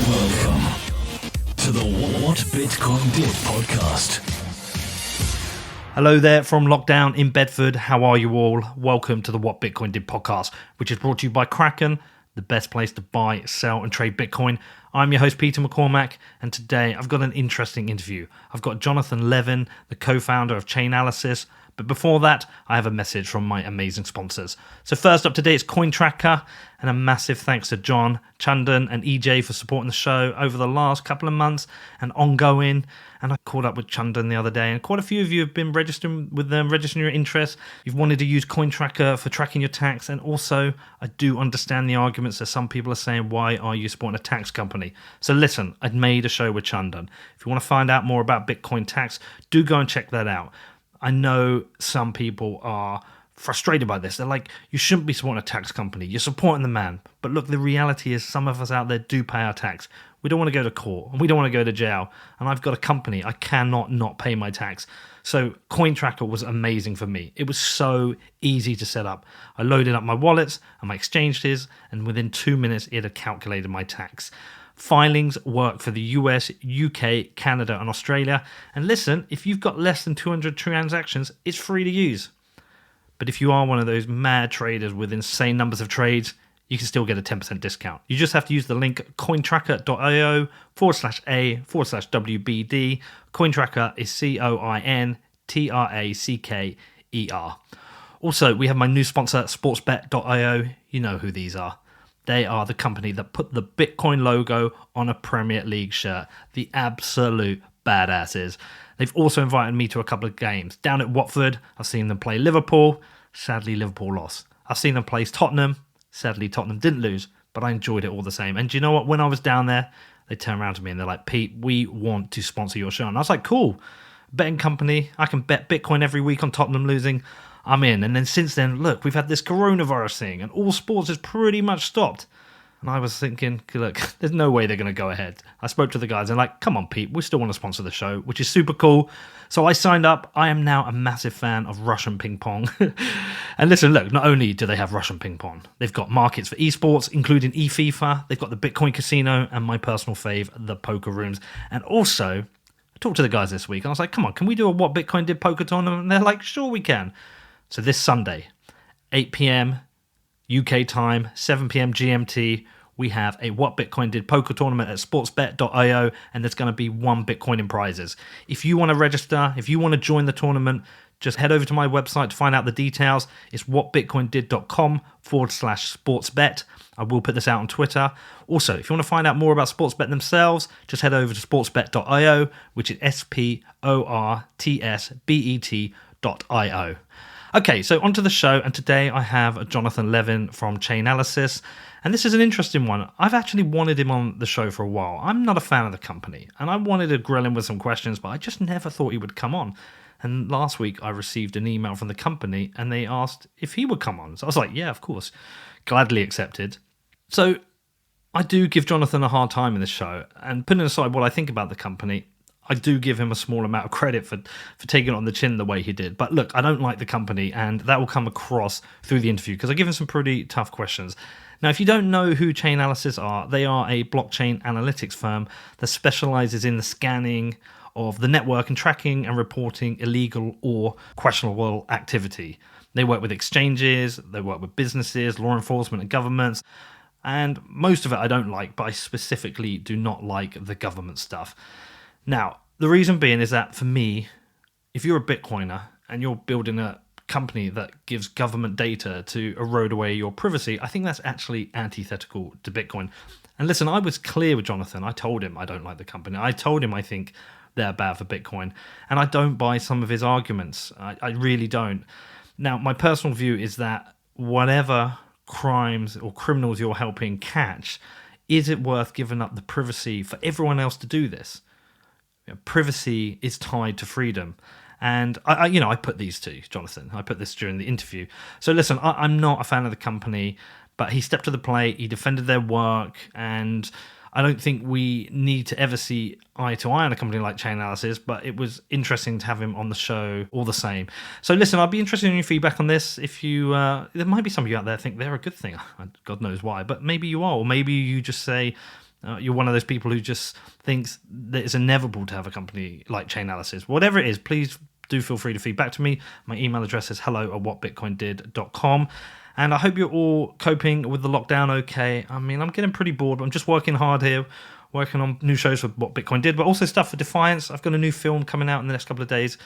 Welcome to the What Bitcoin Did podcast. Hello there from lockdown in Bedford. How are you all? Welcome to the What Bitcoin Did podcast, which is brought to you by Kraken, the best place to buy, sell, and trade Bitcoin. I'm your host, Peter McCormack, and today I've got an interesting interview. I've got Jonathan Levin, the co-founder of Chainalysis. But before that, I have a message from my amazing sponsors. So first up today is CoinTracker, and a massive thanks to John, Chandan, and EJ for supporting the show over the last couple of months and ongoing. And I caught up with Chandan the other day, and quite a few of you have been registering with them, registering your interest. You've wanted to use CoinTracker for tracking your tax, and also I do understand the arguments that some people are saying, why are you supporting a tax company? So listen, I'd made a show with Chandan. If you want to find out more about Bitcoin tax, do go and check that out. I know some people are frustrated by this. They're like, you shouldn't be supporting a tax company. You're supporting the man. But look, the reality is some of us out there do pay our tax. We don't want to go to court and we don't want to go to jail. And I've got a company. I cannot not pay my tax. So CoinTracker was amazing for me. It was so easy to set up. I loaded up my wallets and my exchanges, and within 2 minutes, it had calculated my tax. Filings work for the US, UK, Canada, and Australia. And listen, if you've got less than 200 transactions, it's free to use. But if you are one of those mad traders with insane numbers of trades, you can still get a 10% discount. You just have to use the link cointracker.io/A/WBD. CoinTracker is CoinTracker. Also, we have my new sponsor, sportsbet.io. You know who these are. They are the company that put the Bitcoin logo on a Premier League shirt. The absolute badasses. They've also invited me to a couple of games. Down at Watford, I've seen them play Liverpool. Sadly, Liverpool lost. I've seen them play Tottenham. Sadly, Tottenham didn't lose, but I enjoyed it all the same. And do you know what? When I was down there, they turned around to me and they're like, Pete, we want to sponsor your show. And I was like, cool. Betting company. I can bet Bitcoin every week on Tottenham losing. I'm in. And then since then, look, we've had this coronavirus thing and all sports has pretty much stopped. And I was thinking, look, there's no way they're going to go ahead. I spoke to the guys and like, come on, Pete, we still want to sponsor the show, which is super cool. So I signed up. I am now a massive fan of Russian ping pong. And listen, look, not only do they have Russian ping pong, they've got markets for esports, including eFIFA. They've got the Bitcoin casino and my personal fave, the poker rooms. And also, I talked to the guys this week and I was like, come on, can we do a What Bitcoin Did poker tournament? And they're like, sure we can. So this Sunday, 8 p.m. UK time, 7 p.m. GMT, we have a What Bitcoin Did poker tournament at sportsbet.io, and there's going to be 1 Bitcoin in prizes. If you want to register, if you want to join the tournament, just head over to my website to find out the details. It's whatbitcoindid.com/sportsbet. I will put this out on Twitter. Also, if you want to find out more about Sportsbet themselves, just head over to sportsbet.io, which is sportsbet.io. Okay, so onto the show, and today I have Jonathan Levin from Chainalysis, and this is an interesting one. I've actually wanted him on the show for a while. I'm not a fan of the company, and I wanted to grill him with some questions, but I just never thought he would come on. And last week I received an email from the company, and they asked if he would come on. So I was like, yeah, of course, gladly accepted. So I do give Jonathan a hard time in this show, and putting aside what I think about the company, I do give him a small amount of credit for taking it on the chin the way he did. But look, I don't like the company, and that will come across through the interview because I give him some pretty tough questions. Now, if you don't know who Chainalysis are, they are a blockchain analytics firm that specializes in the scanning of the network and tracking and reporting illegal or questionable activity. They work with exchanges, they work with businesses, law enforcement, and governments. And most of it I don't like, but I specifically do not like the government stuff. Now, the reason being is that for me, if you're a Bitcoiner and you're building a company that gives government data to erode away your privacy, I think that's actually antithetical to Bitcoin. And listen, I was clear with Jonathan. I told him I don't like the company. I told him I think they're bad for Bitcoin. And I don't buy some of his arguments. I really don't. Now, my personal view is that whatever crimes or criminals you're helping catch, is it worth giving up the privacy for everyone else to do this? Privacy is tied to freedom. And I put these two, Jonathan. I put this during the interview. So listen, I'm not a fan of the company, but he stepped to the plate. He defended their work, and I don't think we need to ever see eye to eye on a company like Chainalysis, but it was interesting to have him on the show all the same. So listen, I'd be interested in your feedback on this. If you, there might be some of you out there think they're a good thing. God knows why, but maybe you are, or maybe you just say, you're one of those people who just thinks that it's inevitable to have a company like Chainalysis. Whatever it is, please do feel free to feed back to me. My email address is hello@whatbitcoindid.com. And I hope you're all coping with the lockdown okay. I mean, I'm getting pretty bored, but I'm just working hard here, working on new shows for What Bitcoin Did, but also stuff for Defiance. I've got a new film coming out in the next couple of days.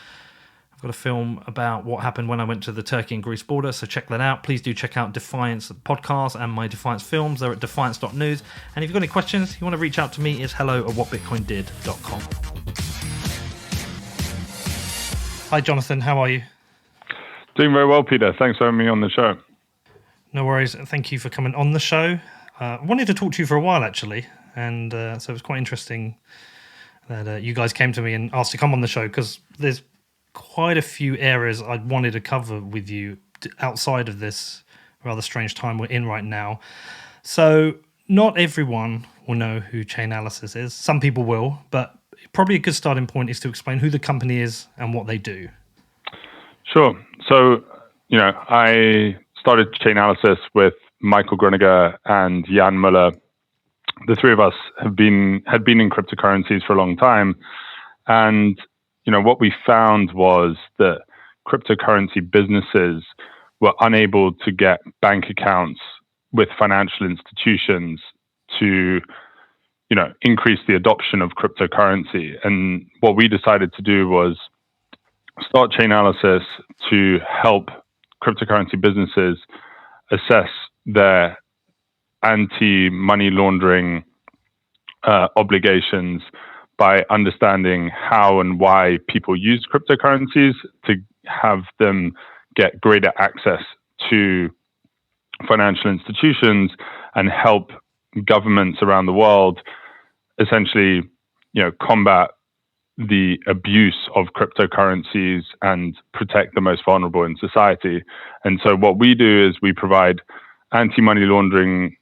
I've got a film about what happened when I went to the Turkey and Greece border, so check that out. Please do check out Defiance podcast and my Defiance films. They're at defiance.news. And if you've got any questions, you want to reach out to me, it's hello@whatbitcoindid.com. Hi, Jonathan. How are you? Doing very well, Peter. Thanks for having me on the show. No worries. Thank you for coming on the show. I wanted to talk to you for a while, actually. And so it was quite interesting that you guys came to me and asked to come on the show, because there's quite a few areas I wanted to cover with you outside of this rather strange time we're in right now. So not everyone will know who Chainalysis is. Some people will, but probably a good starting point is to explain who the company is and what they do. Sure. So, I started Chainalysis with Michael Grueniger and Jan Muller. The three of us had been in cryptocurrencies for a long time. And what we found was that cryptocurrency businesses were unable to get bank accounts with financial institutions to, increase the adoption of cryptocurrency. And what we decided to do was start Chainalysis to help cryptocurrency businesses assess their anti-money laundering obligations by understanding how and why people use cryptocurrencies to have them get greater access to financial institutions and help governments around the world essentially, combat the abuse of cryptocurrencies and protect the most vulnerable in society. And so what we do is we provide anti-money laundering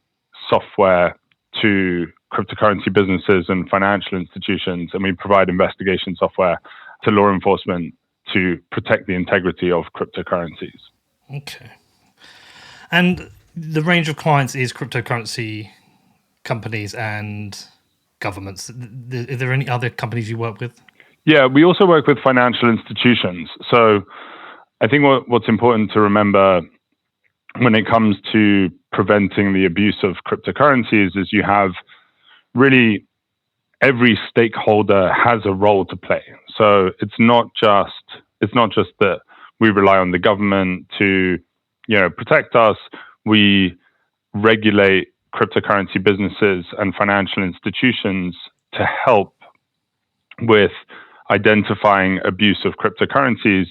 software to cryptocurrency businesses and financial institutions, and we provide investigation software to law enforcement to protect the integrity of cryptocurrencies. Okay. And the range of clients is cryptocurrency companies and governments. Are there any other companies you work with? Yeah, we also work with financial institutions. So I think what's important to remember when it comes to preventing the abuse of cryptocurrencies is you have really every stakeholder has a role to play. So it's not just that we rely on the government to, protect us. We regulate cryptocurrency businesses and financial institutions to help with identifying abuse of cryptocurrencies,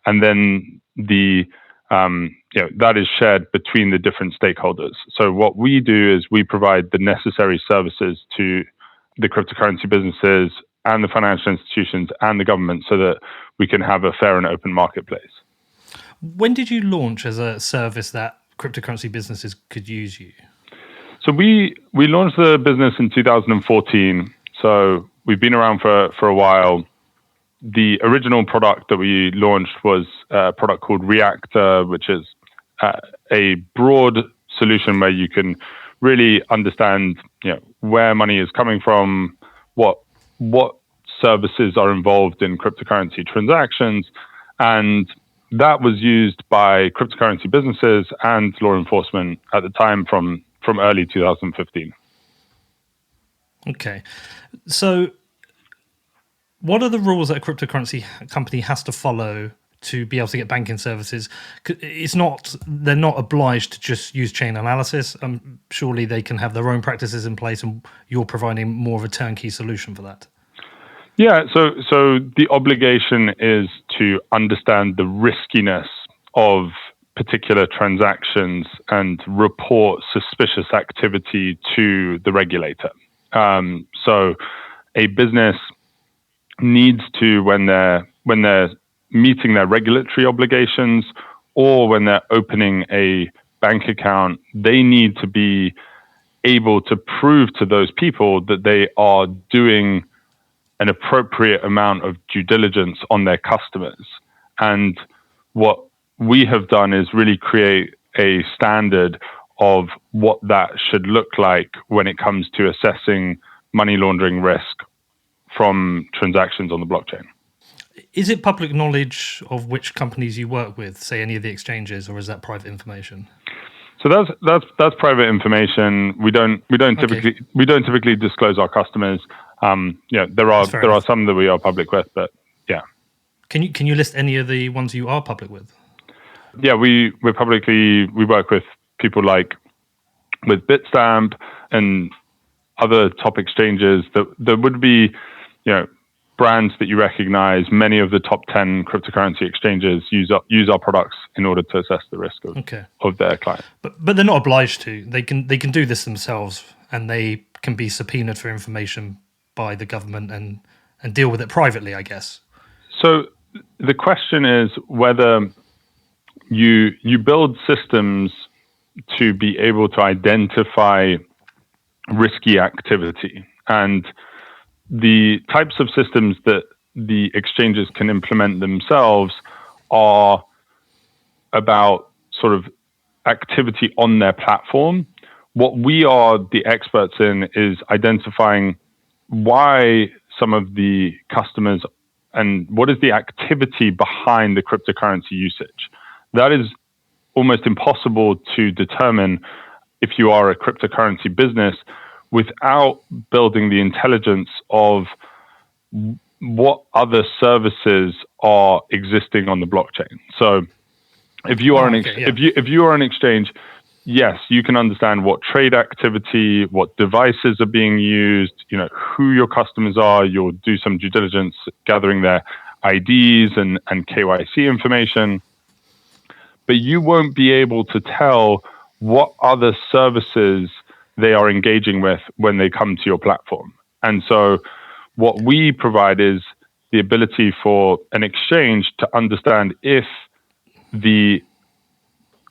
and then that is shared between the different stakeholders. So what we do is we provide the necessary services to the cryptocurrency businesses and the financial institutions and the government so that we can have a fair and open marketplace. When did you launch as a service that cryptocurrency businesses could use you? So we launched the business in 2014. So we've been around for a while. The original product that we launched was a product called Reactor, which is a broad solution where you can really understand, where money is coming from, what services are involved in cryptocurrency transactions, and that was used by cryptocurrency businesses and law enforcement at the time from early 2015. Okay, so what are the rules that a cryptocurrency company has to follow to be able to get banking services? They're not obliged to just use Chainalysis. Surely they can have their own practices in place, and you're providing more of a turnkey solution for that. Yeah, so the obligation is to understand the riskiness of particular transactions and report suspicious activity to the regulator. So a business needs to, when they're meeting their regulatory obligations or when they're opening a bank account, they need to be able to prove to those people that they are doing an appropriate amount of due diligence on their customers. And what we have done is really create a standard of what that should look like when it comes to assessing money laundering risk from transactions on the blockchain. Is it public knowledge of which companies you work with, say any of the exchanges, or is that private information? So that's private information. We don't typically disclose our customers. There are some that we are public with, but yeah. Can you list any of the ones you are public with? Yeah, we work with people like with Bitstamp and other top exchanges that would be, brands that you recognize. Many of the top 10 cryptocurrency exchanges use our products in order to assess the risk of their clients. But they're not obliged to. They can do this themselves, and they can be subpoenaed for information by the government and deal with it privately, I guess. So the question is whether you build systems to be able to identify risky activity, and the types of systems that the exchanges can implement themselves are about sort of activity on their platform. What we are the experts in is identifying why some of the customers and what is the activity behind the cryptocurrency usage. That is almost impossible to determine if you are a cryptocurrency business without building the intelligence of what other services are existing on the blockchain. So if you are if you are an exchange, yes, you can understand what trade activity, what devices are being used, who your customers are. You'll do some due diligence gathering their IDs and KYC information. But you won't be able to tell what other services they are engaging with when they come to your platform. And so what we provide is the ability for an exchange to understand if the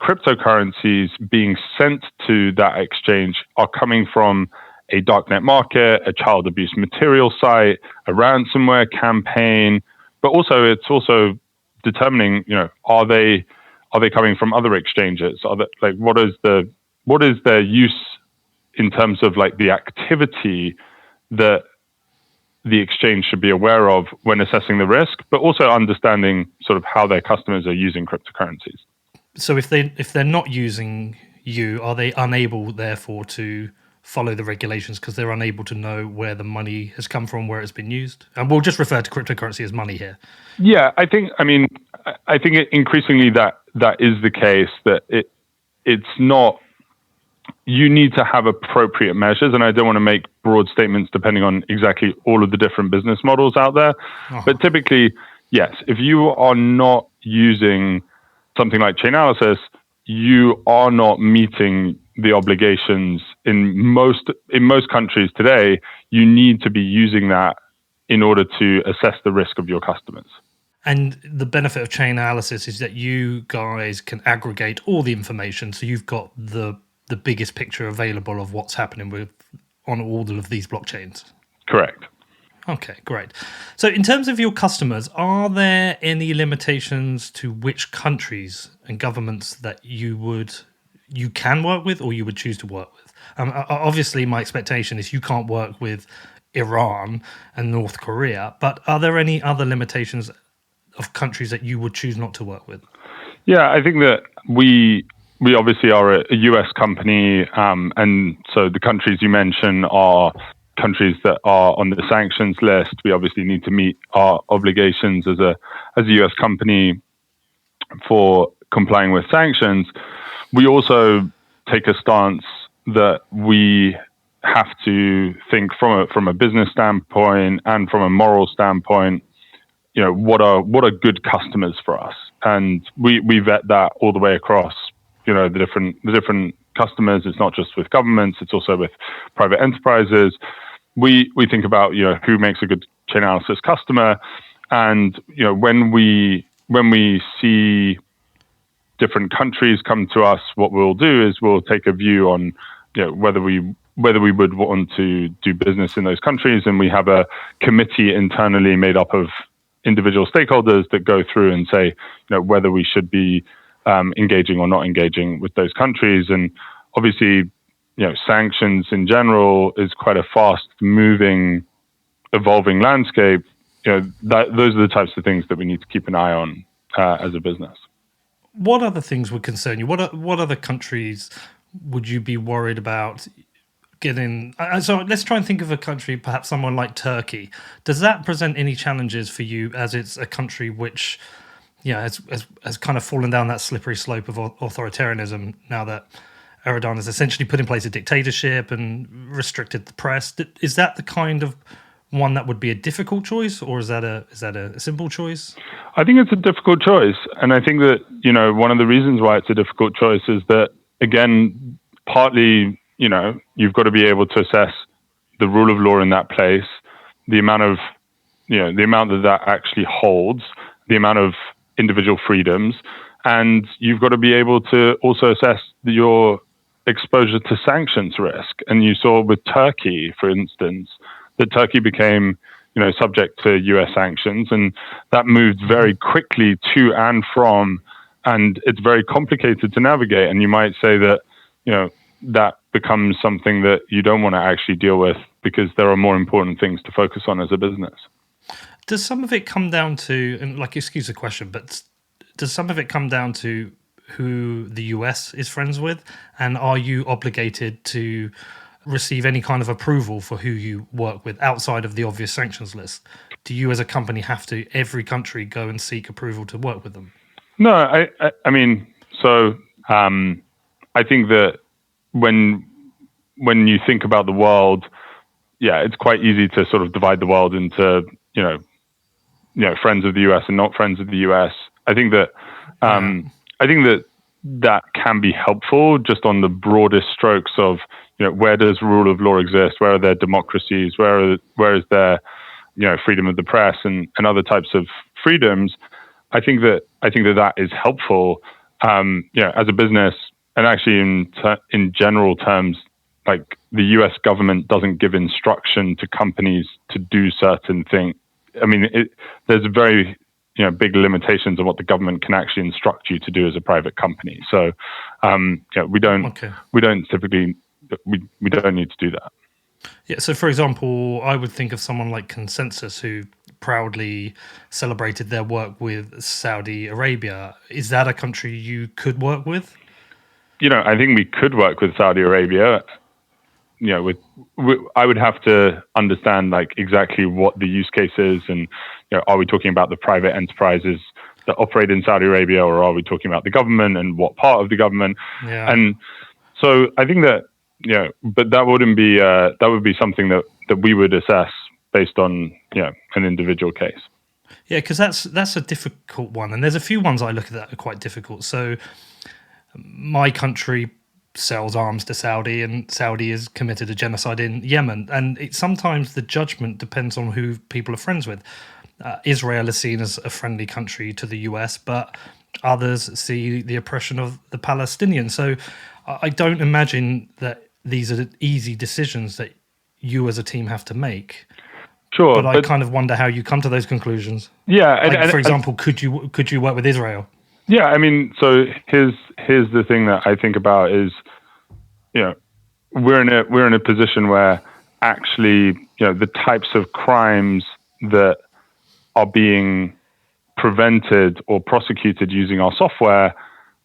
cryptocurrencies being sent to that exchange are coming from a darknet market, a child abuse material site, a ransomware campaign, but also it's also determining, are they coming from other exchanges? What is their use in terms of like the activity that the exchange should be aware of when assessing the risk, but also understanding sort of how their customers are using cryptocurrencies. So if they're not using you, are they unable therefore to follow the regulations because they're unable to know where the money has come from, where it's been used? And we'll just refer to cryptocurrency as money here. Yeah, I think increasingly that is the case, that it's not. You need to have appropriate measures, and I don't want to make broad statements depending on exactly all of the different business models out there. Uh-huh. But typically, yes, if you are not using something like Chainalysis, you are not meeting the obligations in most countries today. You need to be using that in order to assess the risk of your customers. And the benefit of Chainalysis is that you guys can aggregate all the information, so you've got the biggest picture available of what's happening on all of these blockchains. Correct. Okay, great. So in terms of your customers, are there any limitations to which countries and governments that you can work with or you would choose to work with? Obviously, my expectation is you can't work with Iran and North Korea, but are there any other limitations of countries that you would choose not to work with? Yeah, I think that we obviously are a US company, and so the countries you mentioned are countries that are on the sanctions list. We obviously need to meet our obligations as a US company for complying with sanctions. We also take a stance that we have to think from a business standpoint and from a moral standpoint, what are good customers for us, and we vet that all the way across. The different customers. It's not just with governments; it's also with private enterprises. We think about who makes a good Chainalysis customer, and when we see different countries come to us, what we'll do is we'll take a view on whether we would want to do business in those countries, and we have a committee internally made up of individual stakeholders that go through and say whether we should be engaging or not engaging with those countries. And obviously, sanctions in general is quite a fast-moving, evolving landscape. Those are the types of things that we need to keep an eye on as a business. What other things would concern you? What other countries would you be worried about getting? So let's try and think of a country, perhaps someone like Turkey. Does that present any challenges for you, as it's a country which, has kind of fallen down that slippery slope of authoritarianism now that Erdogan has essentially put in place a dictatorship and restricted the press? Is that the kind of one that would be a difficult choice, or is that a simple choice? I think it's a difficult choice, and I think that one of the reasons why it's a difficult choice is that, again, partly you've got to be able to assess the rule of law in that place, the amount of the amount that actually holds, the amount of individual freedoms, and you've got to be able to also assess your exposure to sanctions risk. And you saw with Turkey, for instance, that Turkey became, subject to US sanctions, and that moved very quickly to and from, and it's very complicated to navigate. And you might say that, that becomes something that you don't want to actually deal with because there are more important things to focus on as a business. Does some of it come down to, and excuse the question, but does some of it come down to who the US is friends with? And are you obligated to receive any kind of approval for who you work with outside of the obvious sanctions list? Do you as a company have to, every country, go and seek approval to work with them? No, I mean, so I think that when you think about the world, it's quite easy to sort of divide the world into, friends of the US and not friends of the US. I think that that can be helpful just on the broadest strokes of, where does rule of law exist? Where are there democracies? Where is there, freedom of the press and other types of freedoms? I think that is helpful, as a business, and actually in general terms, like the U.S. government doesn't give instruction to companies to do certain things. I mean, there's very big limitations on what the government can actually instruct you to do as a private company. So, we don't typically. We don't need to do that. Yeah. So, for example, I would think of someone like Consensus, who proudly celebrated their work with Saudi Arabia. Is that a country you could work with? I think we could work with Saudi Arabia. I would have to understand exactly what the use case is, and are we talking about the private enterprises that operate in Saudi Arabia, or are we talking about the government and what part of the government? Yeah. And so I think that. But that wouldn't be that would be something that we would assess based on an individual case. Yeah, because that's a difficult one, and there's a few ones I look at that are quite difficult. So my country sells arms to Saudi, and Saudi has committed a genocide in Yemen, and sometimes the judgment depends on who people are friends with. Israel is seen as a friendly country to the US, but others see the oppression of the Palestinians. So I don't imagine that these are easy decisions that you as a team have to make. Sure, but I kind of wonder how you come to those conclusions. Yeah, for example, could you work with Israel? Yeah, I mean, so here's the thing that I think about is, we're in a position where actually, the types of crimes that are being prevented or prosecuted using our software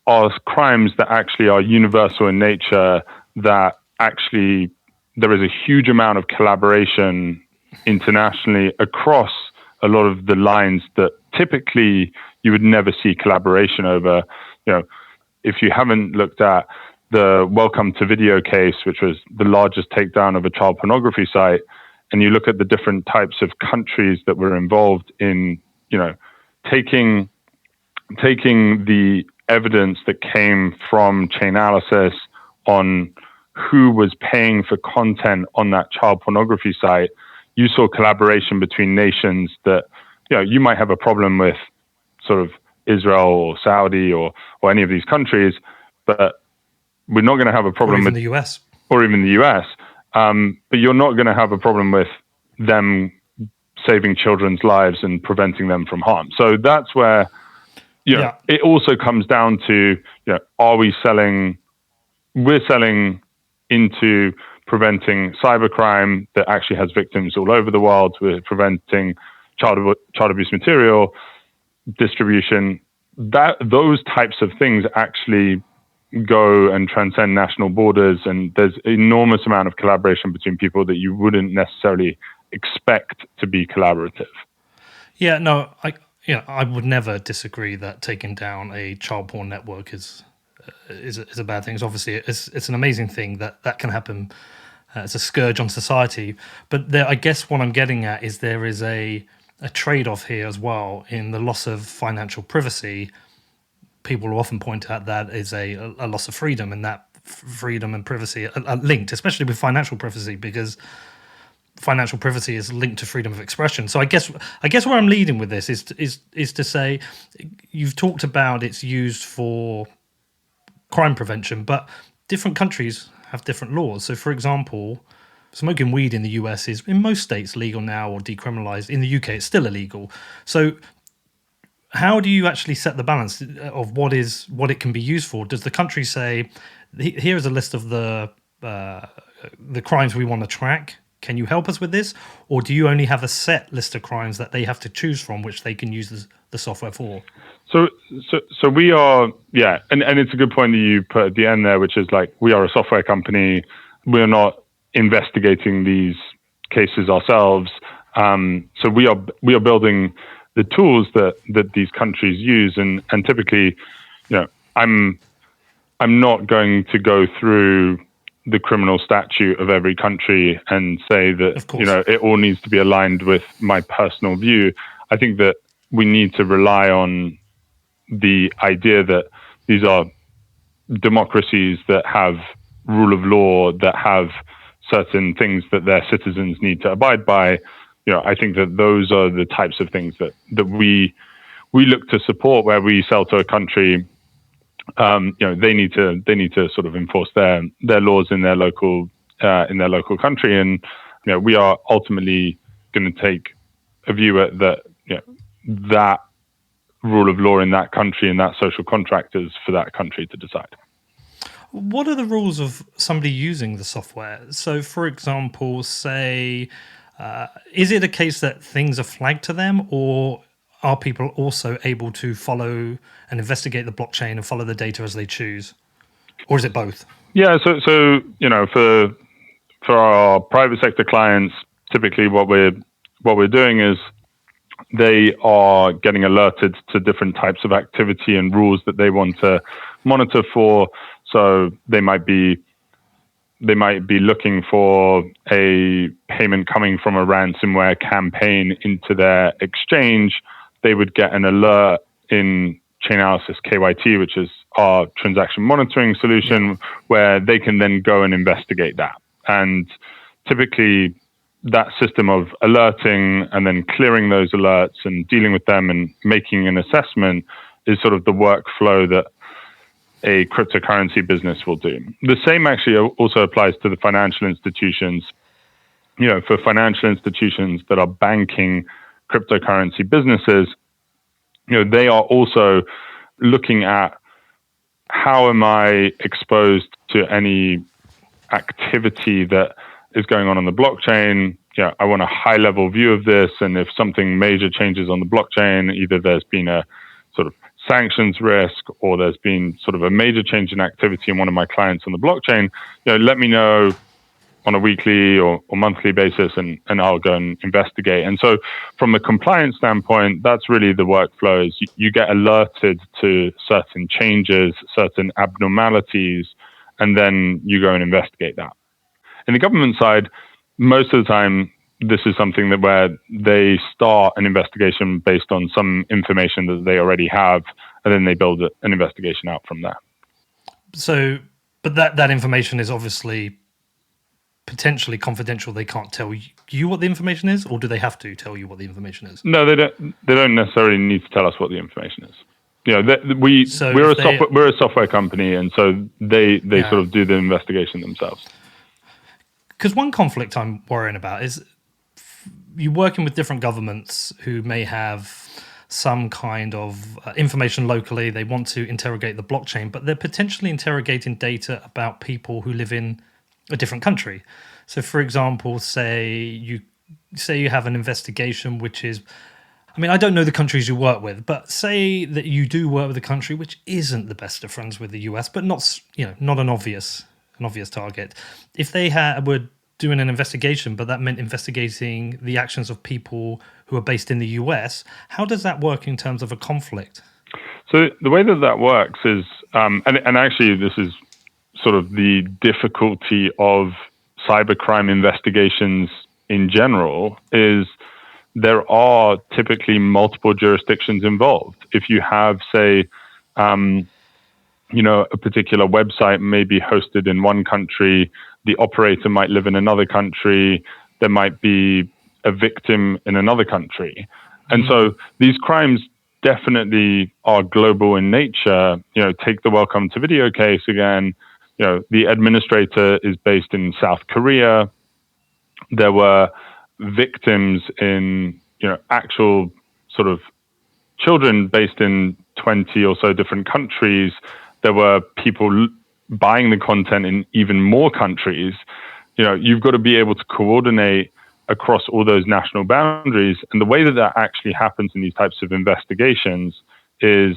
are crimes that actually are universal in nature, that actually there is a huge amount of collaboration internationally across a lot of the lines that typically you would never see collaboration over. If you haven't looked at the Welcome to Video case, which was the largest takedown of a child pornography site, and you look at the different types of countries that were involved in, taking the evidence that came from Chainalysis on who was paying for content on that child pornography site, you saw collaboration between nations that, you might have a problem with sort of Israel or Saudi or any of these countries, but we're not going to have a problem with the US. Or even the US. But you're not going to have a problem with them saving children's lives and preventing them from harm. So that's where, it also comes down to, are we selling we're selling into preventing cybercrime that actually has victims all over the world. We're preventing child abuse material distribution. Those types of things actually go and transcend national borders, and there's enormous amount of collaboration between people that you wouldn't necessarily expect to be collaborative. Yeah, no, I would never disagree that taking down a child porn network is a bad thing. It's obviously it's an amazing thing that can happen. It's a scourge on society. But I guess what I'm getting at is there is a trade-off here as well in the loss of financial privacy. People will often point out that is a loss of freedom, and that freedom and privacy are linked, especially with financial privacy, because financial privacy is linked to freedom of expression. So I guess where I'm leading with this is to say, you've talked about it's used for crime prevention, but different countries have different laws. So, for example, smoking weed in the US is in most states legal now or decriminalized. In the UK, it's still illegal. So how do you actually set the balance of what it can be used for? Does the country say, here's a list of the crimes we want to track, can you help us with this? Or do you only have a set list of crimes that they have to choose from, which they can use the software for? So we are, yeah, and it's a good point that you put at the end there, which is like, we are a software company. We're not investigating these cases ourselves. So we are building the tools that these countries use, and typically, I'm not going to go through the criminal statute of every country and say that it all needs to be aligned with my personal view. I think that we need to rely on the idea that these are democracies that have rule of law, that have certain things that their citizens need to abide by. I think that those are the types of things that we look to support. Where we sell to a country, they need to sort of enforce their laws in their local country, and we are ultimately going to take a view at that rule of law in that country and that social contract is for that country to decide. What are the rules of somebody using the software? So, for example, say, is it a case that things are flagged to them, or are people also able to follow and investigate the blockchain and follow the data as they choose? Or is it both? Yeah, so for our private sector clients, typically what we're doing is they are getting alerted to different types of activity and rules that they want to monitor for. So they might be looking for a payment coming from a ransomware campaign into their exchange. They would get an alert in Chainalysis KYT, which is our transaction monitoring solution, where they can then go and investigate that. And typically that system of alerting and then clearing those alerts and dealing with them and making an assessment is sort of the workflow that a cryptocurrency business will do. The same actually also applies to the financial institutions. For financial institutions that are banking cryptocurrency businesses, they are also looking at, how am I exposed to any activity that is going on the blockchain? I want a high level view of this. And if something major changes on the blockchain, either there's been a sort of sanctions risk, or there's been sort of a major change in activity in one of my clients on the blockchain, let me know on a weekly or monthly basis, and I'll go and investigate. And so from a compliance standpoint, that's really the workflow. Is you get alerted to certain changes, certain abnormalities, and then you go and investigate that. In the government side, most of the time, this is something that where they start an investigation based on some information that they already have, and then they build an investigation out from there. So, but that information is obviously potentially confidential. They can't tell you what the information is, or do they have to tell you what the information is? No, they don't. They don't necessarily need to tell us what the information is. We're a software company, and so they sort of do the investigation themselves. Because one conflict I'm worrying about is you're working with different governments who may have some kind of information locally. They want to interrogate the blockchain, but they're potentially interrogating data about people who live in a different country. So, for example, say you have an investigation which is, I mean, I don't know the countries you work with, but say that you do work with a country which isn't the best of friends with the US, but not an obvious target. If they were doing an investigation, but that meant investigating the actions of people who are based in the US, how does that work in terms of a conflict? So the way that works is, and actually this is sort of the difficulty of cybercrime investigations in general, is there are typically multiple jurisdictions involved. If you have, say, a particular website may be hosted in one country, the operator might live in another country, there might be a victim in another country. And so these crimes definitely are global in nature. Take the Welcome to Video case again. The administrator is based in South Korea. There were victims in, actual sort of children based in 20 or so different countries. There were people buying the content in even more countries. You've got to be able to coordinate across all those national boundaries. And the way that actually happens in these types of investigations is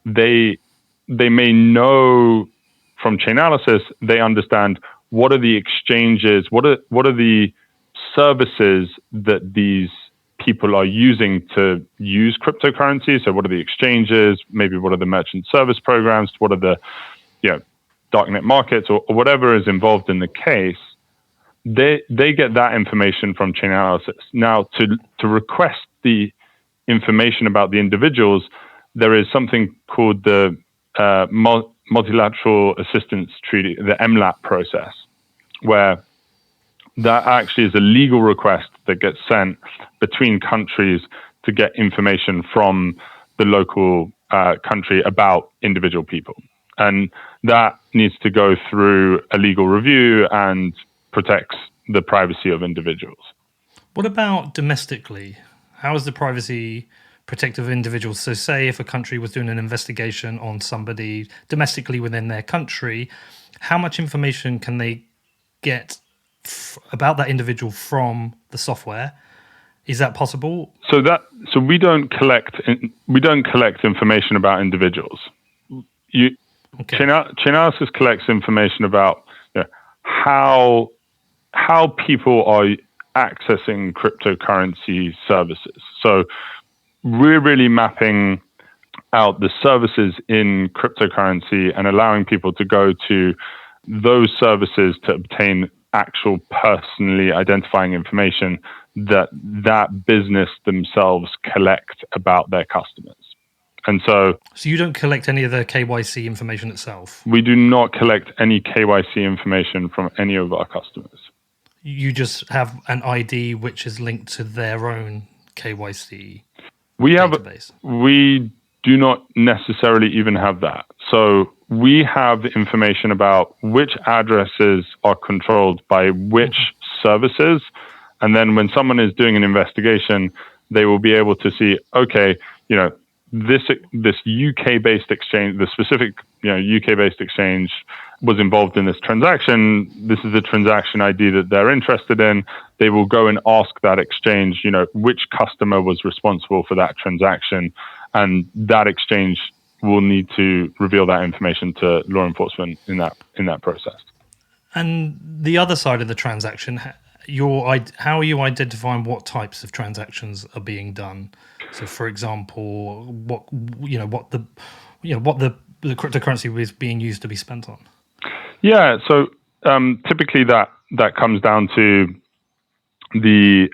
they may know from Chainalysis, they understand what are the exchanges, what are the services that these people are using to use cryptocurrency. So what are the exchanges? Maybe what are the merchant service programs? What are the darknet markets or whatever is involved in the case? They get that information from Chainalysis. Now, to request the information about the individuals, there is something called the Multilateral Assistance Treaty, the MLAT process, where that actually is a legal request that gets sent between countries to get information from the local country about individual people. And that needs to go through a legal review and protects the privacy of individuals. What about domestically? How is the privacy protective of individuals? So say if a country was doing an investigation on somebody domestically within their country, how much information can they get about that individual from the software? Is that possible? So we don't collect information about individuals. Chainalysis collects information about how people are accessing cryptocurrency services. So we're really mapping out the services in cryptocurrency and allowing people to go to those services to obtain actual personally identifying information that business themselves collect about their customers. And so you don't collect any of the KYC information itself? We do not collect any KYC information from any of our customers. You just have an ID which is linked to their own KYC database? We do not necessarily even have that. So we have information about which addresses are controlled by which services. And then when someone is doing an investigation, they will be able to see, okay, this UK-based exchange, the specific UK-based exchange was involved in this transaction. This is the transaction ID that they're interested in. They will go and ask that exchange, which customer was responsible for that transaction, and that exchange will need to reveal that information to law enforcement in that process. And the other side of the transaction, how are you identifying what types of transactions are being done? So, for example, what the cryptocurrency is being used to be spent on? Yeah, so typically that comes down to the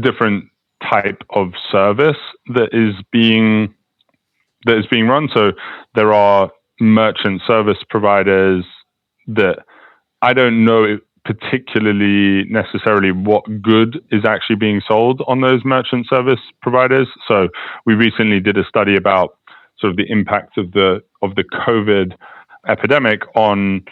different type of service that is being run. So there are merchant service providers that I don't know particularly necessarily what good is actually being sold on those merchant service providers. So we recently did a study about sort of the impact of the COVID epidemic on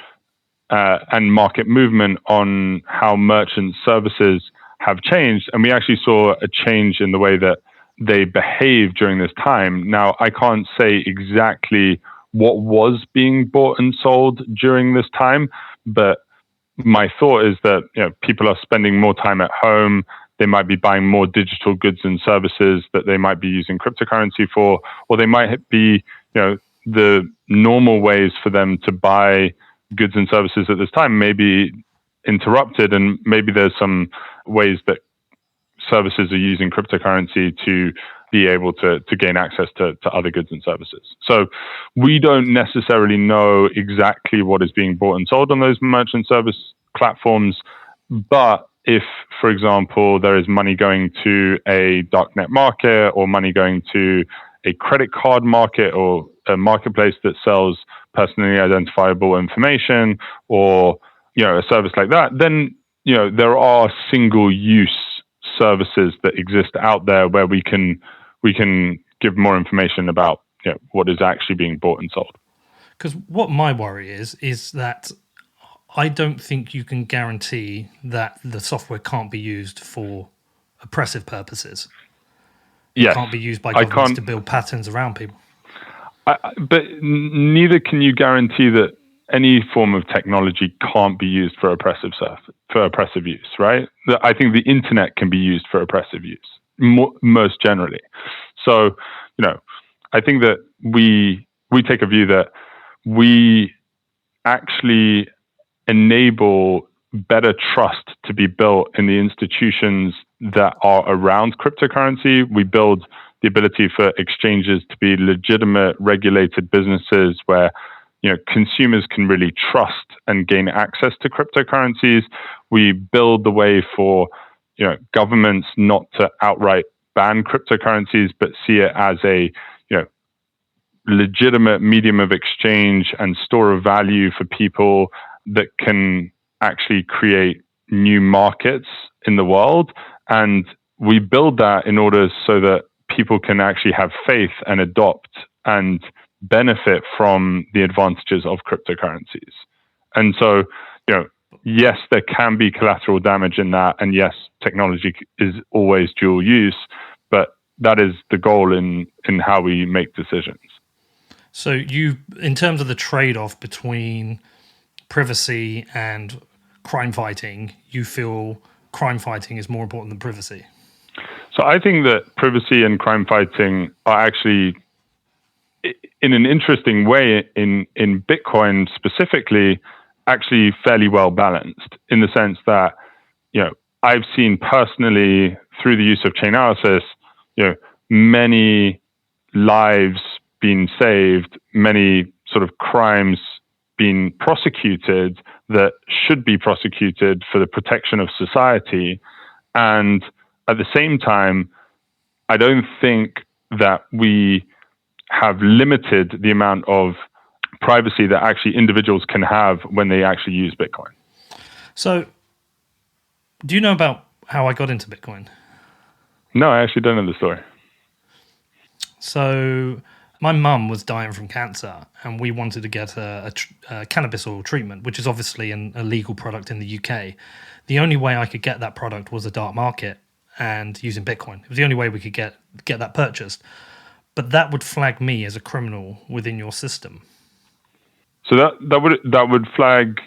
and market movement on how merchant services have changed. And we actually saw a change in the way that they behave during this time. Now, I can't say exactly what was being bought and sold during this time, but my thought is that people are spending more time at home. They might be buying more digital goods and services that they might be using cryptocurrency for, or they might be, the normal ways for them to buy goods and services at this time may be interrupted, and maybe there's some ways that services are using cryptocurrency to be able to gain access to other goods and services. So we don't necessarily know exactly what is being bought and sold on those merchant service platforms. But if, for example, there is money going to a darknet market, or money going to a credit card market, or a marketplace that sells personally identifiable information, or a service like that, then there are single use services that exist out there where we can give more information about what is actually being bought and sold. Because what my worry is that I don't think you can guarantee that the software can't be used for oppressive purposes. Yes. It can't be used by governments to build patterns around people. But neither can you guarantee that any form of technology can't be used for oppressive use, right? I think the internet can be used for oppressive use, most generally. So, I think that we take a view that we actually enable better trust to be built in the institutions that are around cryptocurrency. We build the ability for exchanges to be legitimate, regulated businesses where consumers can really trust and gain access to cryptocurrencies. We build the way for governments not to outright ban cryptocurrencies, but see it as a legitimate medium of exchange and store of value for people that can actually create new markets in the world. And we build that in order so that people can actually have faith and adopt and benefit from the advantages of cryptocurrencies. And so, yes, there can be collateral damage in that. And yes, technology is always dual use, but that is the goal in how we make decisions. So in terms of the trade-off between privacy and crime fighting, you feel crime fighting is more important than privacy? So I think that privacy and crime fighting are actually, in an interesting way, in Bitcoin specifically, actually fairly well balanced, in the sense that, I've seen personally through the use of Chainalysis, many lives being saved, many sort of crimes being prosecuted that should be prosecuted for the protection of society. And at the same time, I don't think that we have limited the amount of privacy that actually individuals can have when they actually use Bitcoin. So, do you know about how I got into Bitcoin? No, I actually don't know the story. So, my mum was dying from cancer, and we wanted to get a cannabis oil treatment, which is obviously a legal product in the UK. The only way I could get that product was a dark market and using Bitcoin. It was the only way we could get that purchased. But that would flag me as a criminal within your system. So that would flag.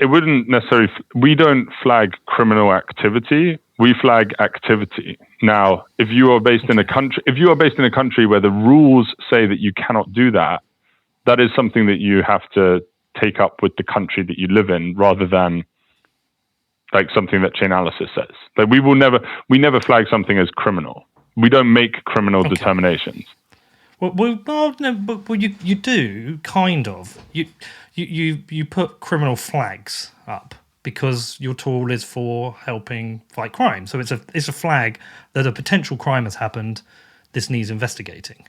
It wouldn't necessarily. We don't flag criminal activity. We flag activity. Now, if you are based in a country where the rules say that you cannot do that, that is something that you have to take up with the country that you live in, rather than like something that Chainalysis says. Like we never flag something as criminal. We don't make criminal determinations. Well, you do kind of. You put criminal flags up because your tool is for helping fight crime. So it's a flag that a potential crime has happened. This needs investigating,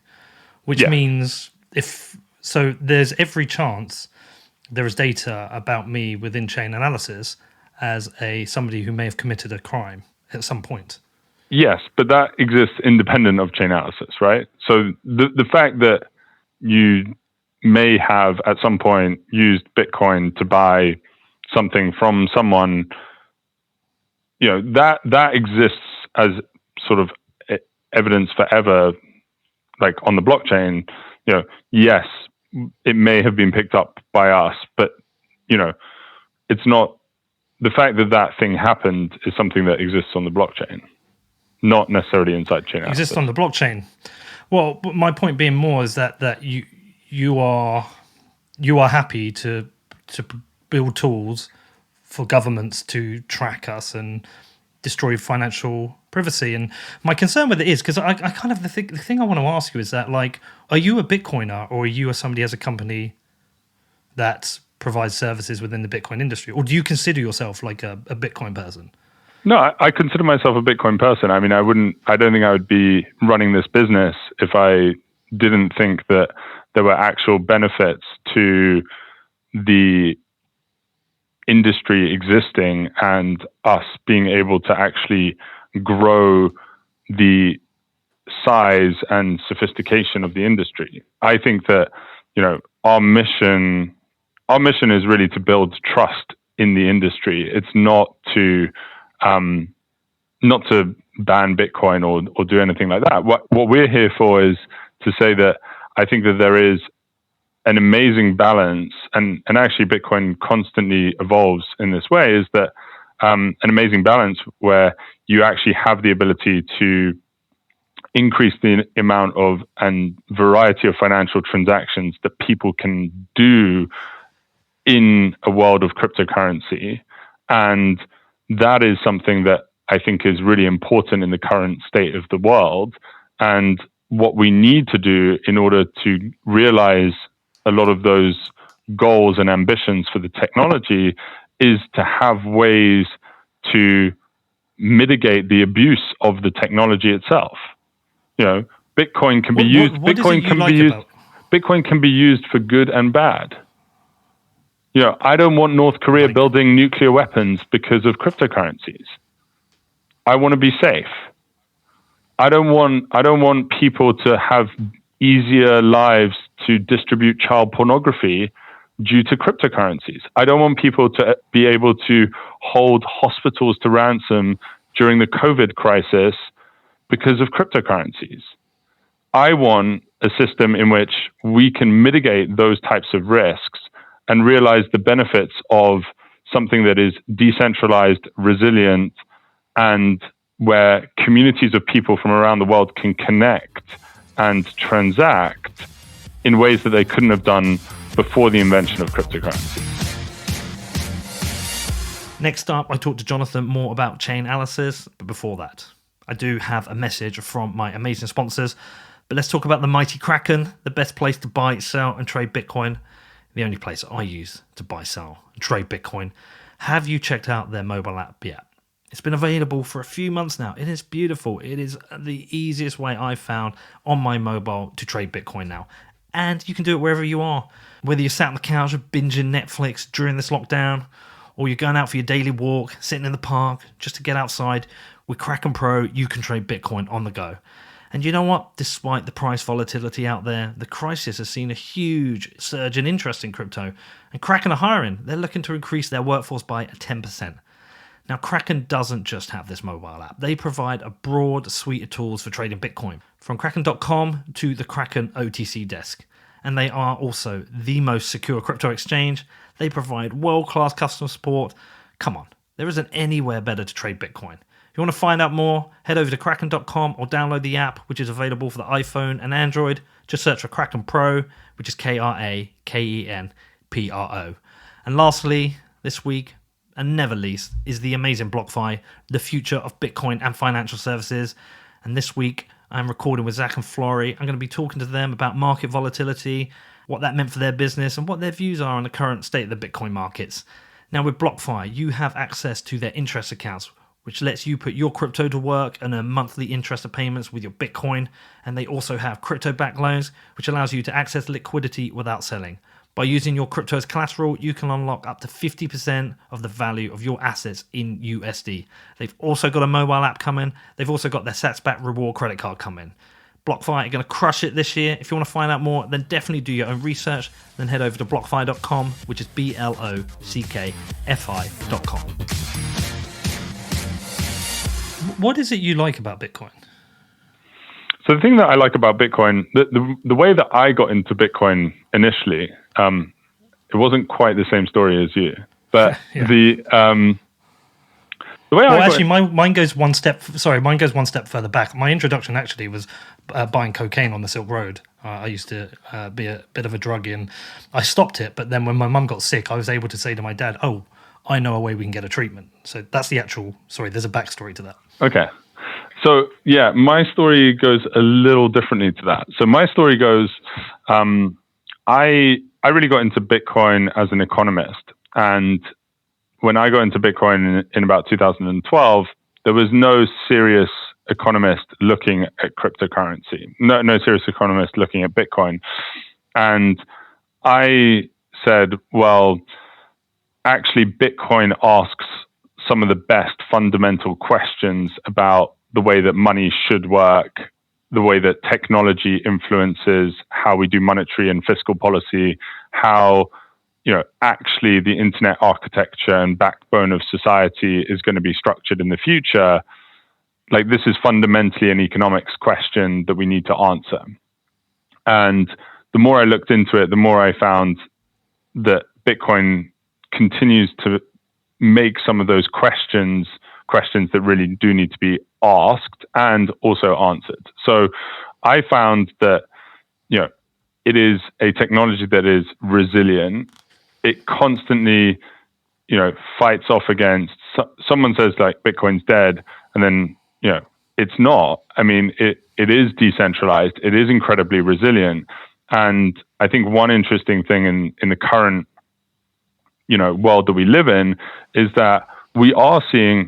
which means there's every chance there is data about me within Chainalysis as somebody who may have committed a crime at some point. Yes, but that exists independent of Chainalysis, right? So the fact that you may have at some point used Bitcoin to buy something from someone, that exists as sort of evidence forever, like on the blockchain, yes, it may have been picked up by us, but it's not. The fact that thing happened is something that exists on the blockchain, not necessarily inside Chainalysis. Exists on the blockchain. Well, but my point being more is that you are happy to build tools for governments to track us and destroy financial privacy. And my concern with it is because I kind of the thing I want to ask you is that, like, are you a Bitcoiner or are you somebody as a company that provides services within the Bitcoin industry, or do you consider yourself like a Bitcoin person? No, I consider myself a Bitcoin person. I mean, I don't think I would be running this business if I didn't think that there were actual benefits to the industry existing and us being able to actually grow the size and sophistication of the industry. I think that, our mission is really to build trust in the industry. It's not to ban Bitcoin or do anything like that. What we're here for is to say that I think that there is an amazing balance, and actually Bitcoin constantly evolves in this way, is that an amazing balance where you actually have the ability to increase the amount of and variety of financial transactions that people can do in a world of cryptocurrency. And that is something that I think is really important in the current state of the world. And what we need to do in order to realize a lot of those goals and ambitions for the technology is to have ways to mitigate the abuse of the technology itself. Bitcoin can be used. Bitcoin can be used for good and bad. I don't want North Korea building nuclear weapons because of cryptocurrencies. I want to be safe. I don't want people to have easier lives to distribute child pornography due to cryptocurrencies. I don't want people to be able to hold hospitals to ransom during the COVID crisis because of cryptocurrencies. I want a system in which we can mitigate those types of risks and realize the benefits of something that is decentralized, resilient, and where communities of people from around the world can connect and transact in ways that they couldn't have done before the invention of cryptocurrency. Next up, I talked to Jonathan more about Chainalysis, but before that, I do have a message from my amazing sponsors. But let's talk about the mighty Kraken, the best place to buy, sell, and trade Bitcoin. The only place I use to buy, sell, and trade Bitcoin. Have you checked out their mobile app yet? It's been available for a few months now. It is beautiful. It is the easiest way I've found on my mobile to trade Bitcoin now. And you can do it wherever you are. Whether you're sat on the couch binging Netflix during this lockdown, or you're going out for your daily walk, sitting in the park just to get outside, with Kraken Pro, you can trade Bitcoin on the go. And you know what? Despite the price volatility out there, the crisis has seen a huge surge in interest in crypto. And Kraken are hiring. They're looking to increase their workforce by 10%. Now, Kraken doesn't just have this mobile app. They provide a broad suite of tools for trading Bitcoin, from Kraken.com to the Kraken OTC desk. And they are also the most secure crypto exchange. They provide world-class customer support. Come on, there isn't anywhere better to trade Bitcoin. If you want to find out more, head over to Kraken.com or download the app, which is available for the iPhone and Android. Just search for Kraken Pro, which is KrakenPro. And lastly, this week, and never least, is the amazing BlockFi, the future of Bitcoin and financial services. And this week, I'm recording with Zach and Flory. I'm going to be talking to them about market volatility, what that meant for their business, and what their views are on the current state of the Bitcoin markets. Now, with BlockFi, you have access to their interest accounts, which lets you put your crypto to work and earn monthly interest payments with your Bitcoin. And they also have crypto-backed loans, which allows you to access liquidity without selling. By using your crypto as collateral, you can unlock up to 50% of the value of your assets in USD. They've also got a mobile app coming. They've also got their Satsback reward credit card coming. BlockFi are going to crush it this year. If you want to find out more, then definitely do your own research. Then head over to blockfi.com, which is BLOCKFI.com. What is it you like about Bitcoin? So the thing that I like about Bitcoin, the way that I got into Bitcoin initially, it wasn't quite the same story as you, but Yeah. the way Well, I actually, mine goes one step. Sorry, mine goes one step further back. My introduction actually was buying cocaine on the Silk Road. I used to be a bit of a druggie, and I stopped it. But then when my mum got sick, I was able to say to my dad, "Oh, I know a way we can get a treatment." So that's the actual. Sorry, there's a backstory to that. Okay. So yeah, my story goes a little differently to that. So my story goes, I really got into Bitcoin as an economist, and when I got into Bitcoin in about 2012, there was no serious economist looking at cryptocurrency. No serious economist looking at Bitcoin, and I said, well, actually, Bitcoin asks some of the best fundamental questions about the way that money should work, the way that technology influences how we do monetary and fiscal policy, how actually the internet architecture and backbone of society is going to be structured in the future. Like, this is fundamentally an economics question that we need to answer. And the more I looked into it, the more I found that Bitcoin continues to make some of those questions that really do need to be asked and also answered. So I found that, it is a technology that is resilient. It constantly, fights off against, someone says like Bitcoin's dead, and then, it's not. I mean, it is decentralized. It is incredibly resilient. And I think one interesting thing in the current, world that we live in is that we are seeing,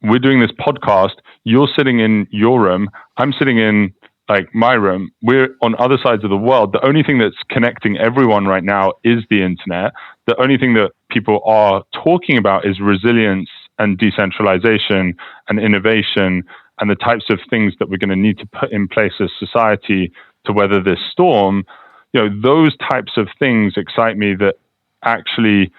we're doing this podcast. You're sitting in your room. I'm sitting in like my room. We're on other sides of the world. The only thing that's connecting everyone right now is the internet. The only thing that people are talking about is resilience and decentralization and innovation and the types of things that we're going to need to put in place as society to weather this storm. Those types of things excite me, that actually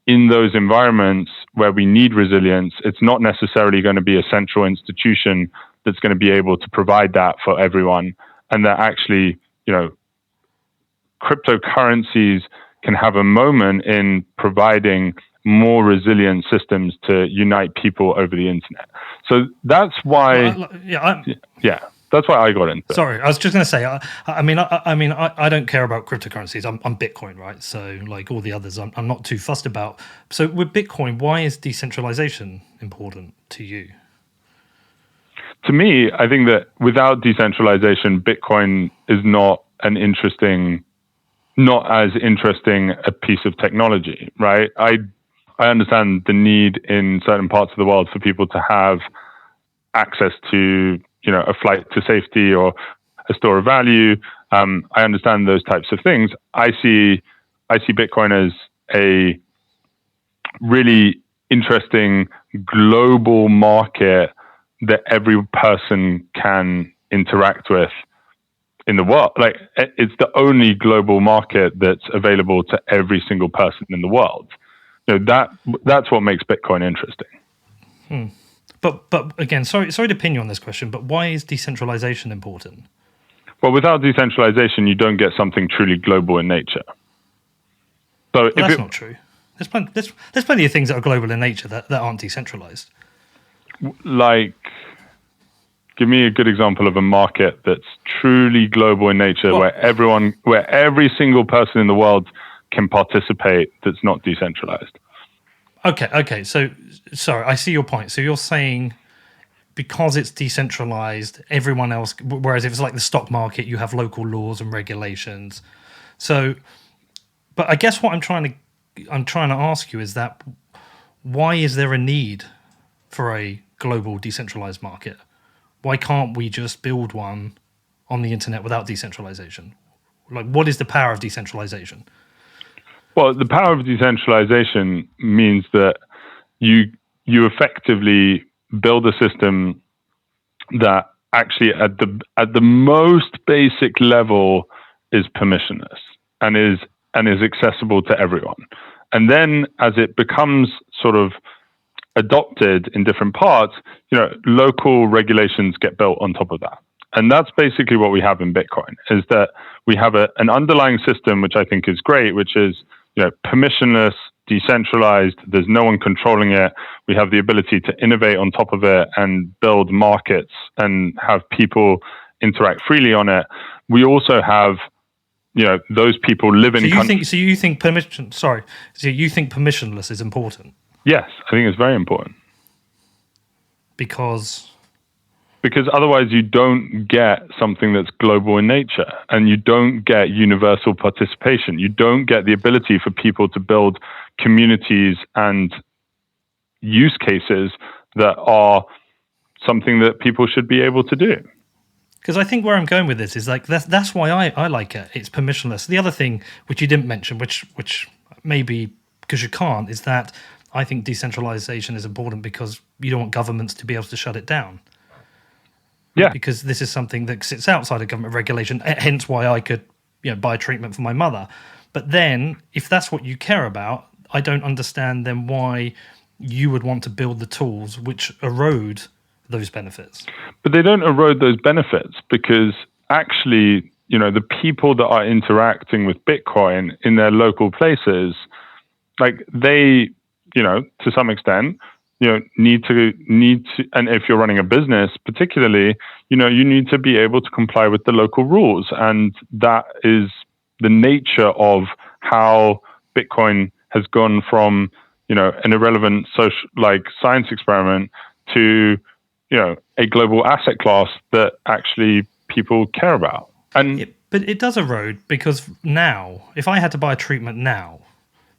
in those environments where we need resilience, it's not necessarily going to be a central institution that's going to be able to provide that for everyone. And that actually, cryptocurrencies can have a moment in providing more resilient systems to unite people over the internet. So that's why, that's why I got into it. Sorry, I was just going to say, I don't care about cryptocurrencies. I'm Bitcoin, right? So like all the others, I'm not too fussed about. So with Bitcoin, why is decentralization important to you? To me, I think that without decentralization, Bitcoin is not as interesting a piece of technology, right? I understand the need in certain parts of the world for people to have access to, a flight to safety or a store of value. I understand those types of things. I see Bitcoin as a really interesting global market that every person can interact with in the world. Like, it's the only global market that's available to every single person in the world. That's what makes Bitcoin interesting. But again, sorry to pin you on this question, but why is decentralization important? Well, without decentralization, you don't get something truly global in nature. So that's not true. There's plenty of things that are global in nature that aren't decentralized. Like, give me a good example of a market that's truly global in nature, where every single person in the world can participate, that's not decentralized. Okay. So, sorry, I see your point. So you're saying because it's decentralized, everyone else, whereas if it's like the stock market, you have local laws and regulations. So, but I guess what I'm trying to ask you is that why is there a need for a global decentralized market? Why can't we just build one on the internet without decentralization? Like, what is the power of decentralization? Well, the power of decentralization means that you effectively build a system that actually at the most basic level is permissionless and is accessible to everyone. And then as it becomes sort of adopted in different parts, local regulations get built on top of that. And that's basically what we have in Bitcoin, is that we have an underlying system, which I think is great, which is, permissionless, decentralized. There's no one controlling it. We have the ability to innovate on top of it and build markets and have people interact freely on it. We also have, those people live in. So you think permissionless is important? Yes, I think it's very important. Because otherwise you don't get something that's global in nature, and you don't get universal participation. You don't get the ability for people to build communities and use cases that are something that people should be able to do. Because I think where I'm going with this is like that's why I like it. It's permissionless. The other thing which you didn't mention, which maybe because you can't, is that I think decentralization is important because you don't want governments to be able to shut it down. Yeah. Because this is something that sits outside of government regulation, hence why I could buy treatment for my mother. But then, if that's what you care about, I don't understand then why you would want to build the tools which erode those benefits. But they don't erode those benefits because actually, the people that are interacting with Bitcoin in their local places, like they, to some extent, need to, and if you're running a business, particularly, you need to be able to comply with the local rules. And that is the nature of how Bitcoin has gone from, an irrelevant social, science experiment to, a global asset class that actually people care about. And but it does erode because now, if I had to buy a treatment now,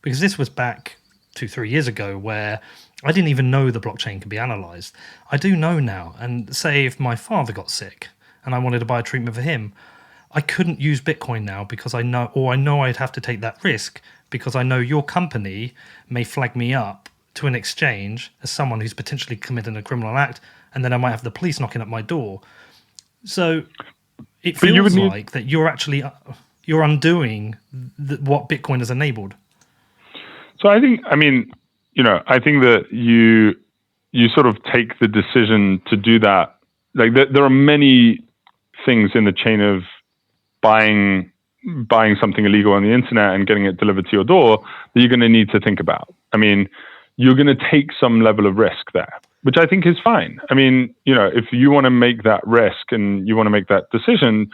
because this was back 2-3 years ago where I didn't even know the blockchain could be analyzed. I do know now. And say if my father got sick and I wanted to buy a treatment for him, I couldn't use Bitcoin now because I know I'd have to take that risk because I know your company may flag me up to an exchange as someone who's potentially committed a criminal act, and then I might have the police knocking at my door. So it feels like that you're undoing what Bitcoin has enabled. So I think that you sort of take the decision to do that. Like there are many things in the chain of buying something illegal on the internet and getting it delivered to your door that you're going to need to think about. I mean, you're going to take some level of risk there, which I think is fine. I mean, if you want to make that risk and you want to make that decision,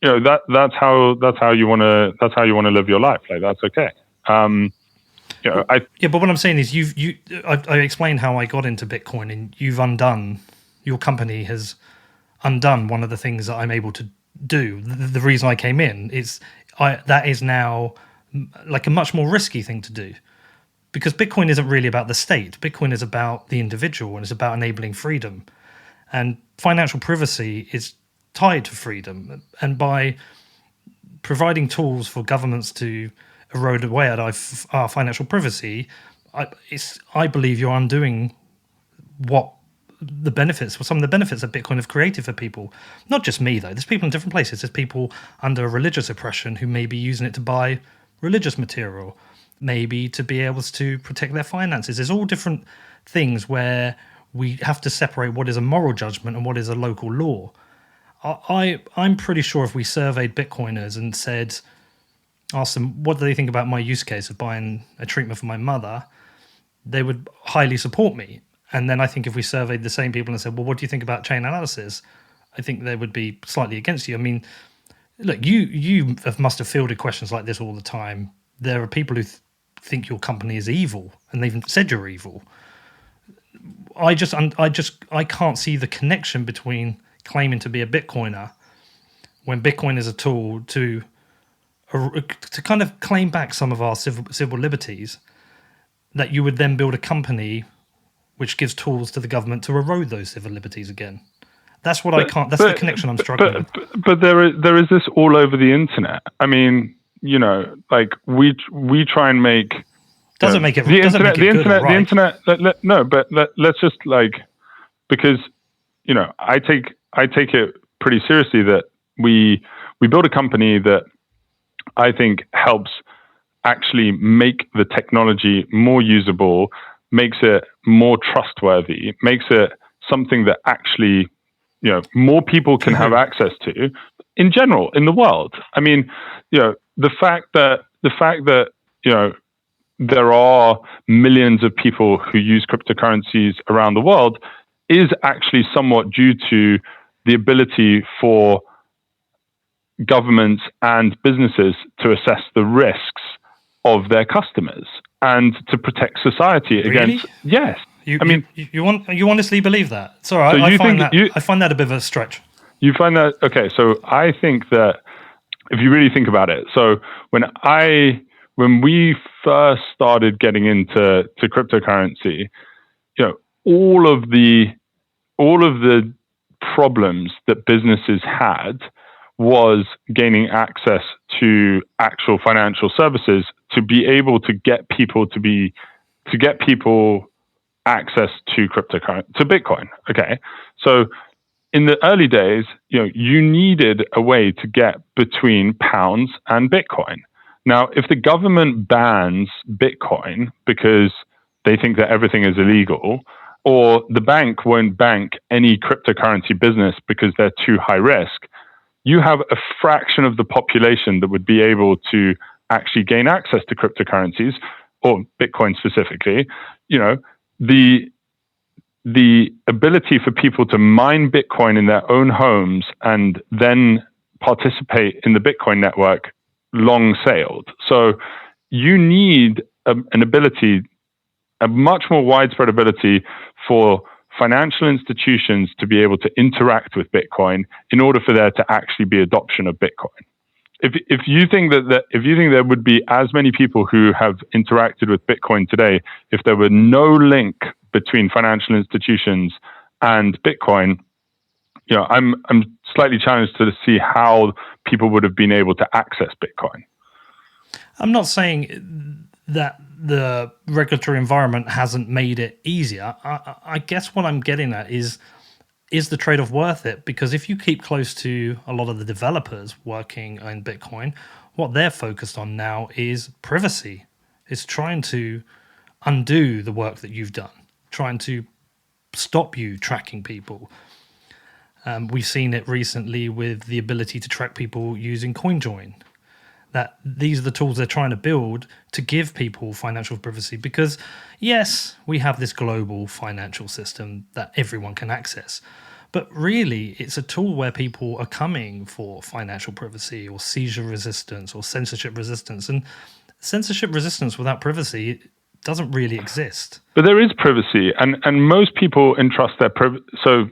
that's how you want to live your life. Like that's okay. But what I'm saying is I explained how I got into Bitcoin, and your company has undone one of the things that I'm able to do. The reason I came in is that is now like a much more risky thing to do, because Bitcoin isn't really about the state. Bitcoin is about the individual, and it's about enabling freedom, and financial privacy is tied to freedom. And by providing tools for governments to erode away at our financial privacy, I believe you're undoing some of the benefits that Bitcoin have created for people. Not just me, though. There's people in different places. There's people under religious oppression who may be using it to buy religious material, maybe to be able to protect their finances. There's all different things where we have to separate what is a moral judgment and what is a local law. I'm pretty sure if we surveyed Bitcoiners and asked them what do they think about my use case of buying a treatment for my mother, they would highly support me. And then I think if we surveyed the same people and said, well, what do you think about Chainalysis? I think they would be slightly against you. I mean, look, you must have fielded questions like this all the time. There are people who think your company is evil, and they've said you're evil. I can't see the connection between claiming to be a Bitcoiner when Bitcoin is a tool to kind of claim back some of our civil liberties, that you would then build a company which gives tools to the government to erode those civil liberties again. That's what that's the connection I'm struggling with. But there is this all over the internet. I mean, like we try and make doesn't make it the internet. No, but let's just because I take it pretty seriously that we build a company that I think helps actually make the technology more usable, makes it more trustworthy, makes it something that actually more people can have access to in general in the world. I mean, the fact that there are millions of people who use cryptocurrencies around the world is actually somewhat due to the ability for governments and businesses to assess the risks of their customers and to protect society against. Yes. You honestly believe that? Sorry, I find that a bit of a stretch. You find that okay? So I think that if you really think about it, so when we first started getting into cryptocurrency, all of the problems that businesses had was gaining access to actual financial services to be able to get people access to cryptocurrency, to Bitcoin. Okay, so in the early days, you needed a way to get between pounds and Bitcoin. Now, if the government bans Bitcoin because they think that everything is illegal, or the bank won't bank any cryptocurrency business because they're too high risk, you have a fraction of the population that would be able to actually gain access to cryptocurrencies, or Bitcoin specifically. The ability for people to mine Bitcoin in their own homes and then participate in the Bitcoin network long sailed. So you need an ability, a much more widespread ability for financial institutions to be able to interact with Bitcoin in order for there to actually be adoption of Bitcoin. If you think there would be as many people who have interacted with Bitcoin today, if there were no link between financial institutions and Bitcoin, I'm slightly challenged to see how people would have been able to access Bitcoin. I'm not saying that the regulatory environment hasn't made it easier. I guess what I'm getting at is the trade-off worth it? Because if you keep close to a lot of the developers working in Bitcoin, what they're focused on now is privacy. It's trying to undo the work that you've done, trying to stop you tracking people. We've seen it recently with the ability to track people using CoinJoin. That these are the tools they're trying to build to give people financial privacy, because yes, we have this global financial system that everyone can access, but really it's a tool where people are coming for financial privacy or seizure resistance or censorship resistance, and censorship resistance without privacy doesn't really exist. But there is privacy, and most people entrust their privacy. So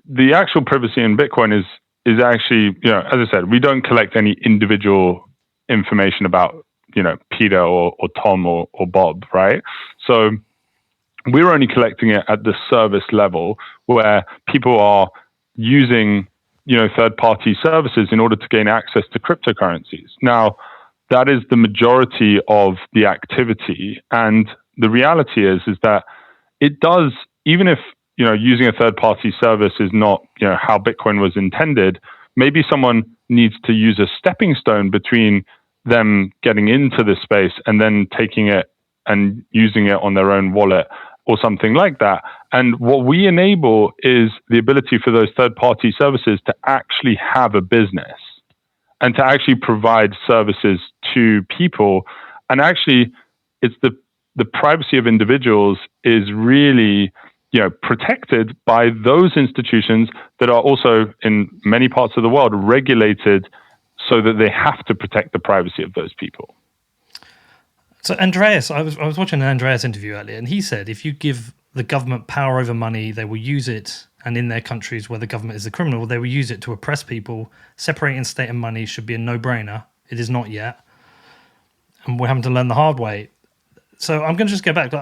the actual privacy in Bitcoin is actually, as I said, we don't collect any individual information about, Peter or Tom or Bob, right? So we're only collecting it at the service level where people are using, third-party services in order to gain access to cryptocurrencies. Now, that is the majority of the activity. And the reality is that it does, even if, using a third-party service is not, how Bitcoin was intended, maybe someone needs to use a stepping stone between them getting into this space and then taking it and using it on their own wallet or something like that. And what we enable is the ability for those third-party services to actually have a business and to actually provide services to people. And actually, it's the privacy of individuals is really, protected by those institutions that are also in many parts of the world regulated so that they have to protect the privacy of those people. So Andreas, I was watching an Andreas interview earlier, and he said if you give the government power over money, they will use it, and in their countries where the government is the criminal, they will use it to oppress people. Separating state and money should be a no-brainer. It is not yet, and we're having to learn the hard way. So I'm going to just go back.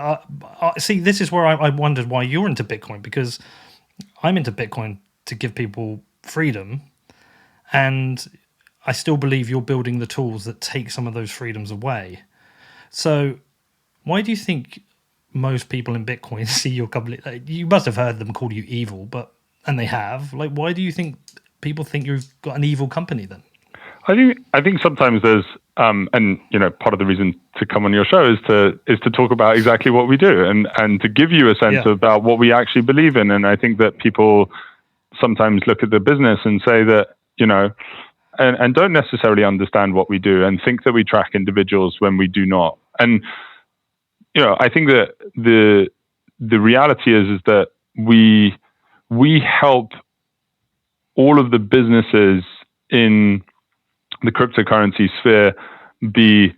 See, this is where I wondered why you're into Bitcoin, because I'm into Bitcoin to give people freedom, and I still believe you're building the tools that take some of those freedoms away. So why do you think most people in Bitcoin see your company? You must have heard them call you evil, and they have. Why do you think people think you've got an evil company then? I think sometimes there's and part of the reason to come on your show is to talk about exactly what we do and to give you a sense about what we actually believe in. And I think that people sometimes look at the business and say that, and don't necessarily understand what we do and think that we track individuals when we do not. And, I think that the reality is that we help all of the businesses in the cryptocurrency sphere be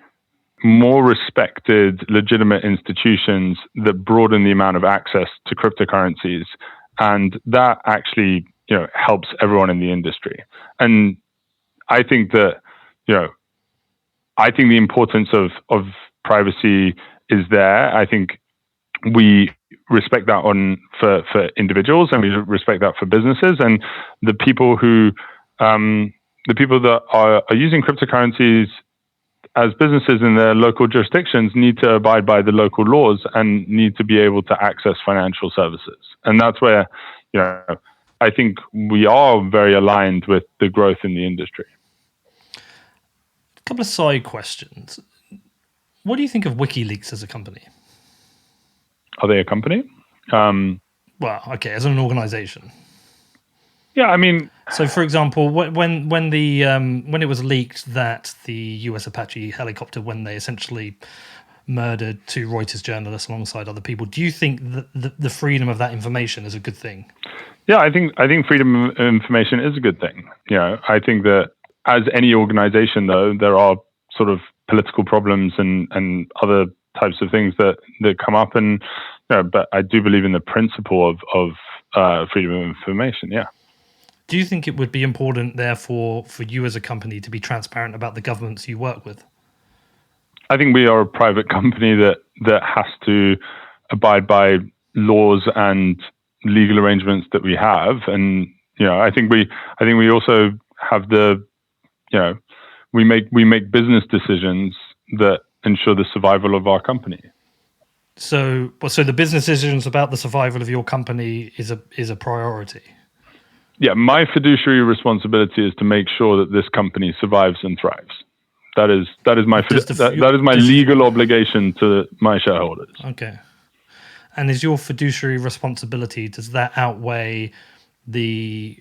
more respected, legitimate institutions that broaden the amount of access to cryptocurrencies. And that actually, helps everyone in the industry. And I think that, I think the importance of privacy is there. I think we respect that for individuals, and we respect that for businesses, and the people that are using cryptocurrencies as businesses in their local jurisdictions need to abide by the local laws and need to be able to access financial services. And that's where, I think we are very aligned with the growth in the industry. A couple of side questions. What do you think of WikiLeaks as a company? Are they a company? Well, okay, as an organization. Yeah, I mean. So, for example, when it was leaked that the U.S. Apache helicopter, when they essentially murdered two Reuters journalists alongside other people, do you think that the freedom of that information is a good thing? Yeah, I think freedom of information is a good thing. I think that as any organization, though, there are sort of political problems and other types of things that come up, and but I do believe in the principle of freedom of information. Yeah. Do you think it would be important, therefore, for you as a company to be transparent about the governments you work with? I think we are a private company that has to abide by laws and legal arrangements that we have, and I think we also have we make business decisions that ensure the survival of our company. So the business decisions about the survival of your company is a priority. Yeah, my fiduciary responsibility is to make sure that this company survives and thrives. That is my legal obligation to my shareholders. Okay. And is your fiduciary responsibility, does that outweigh the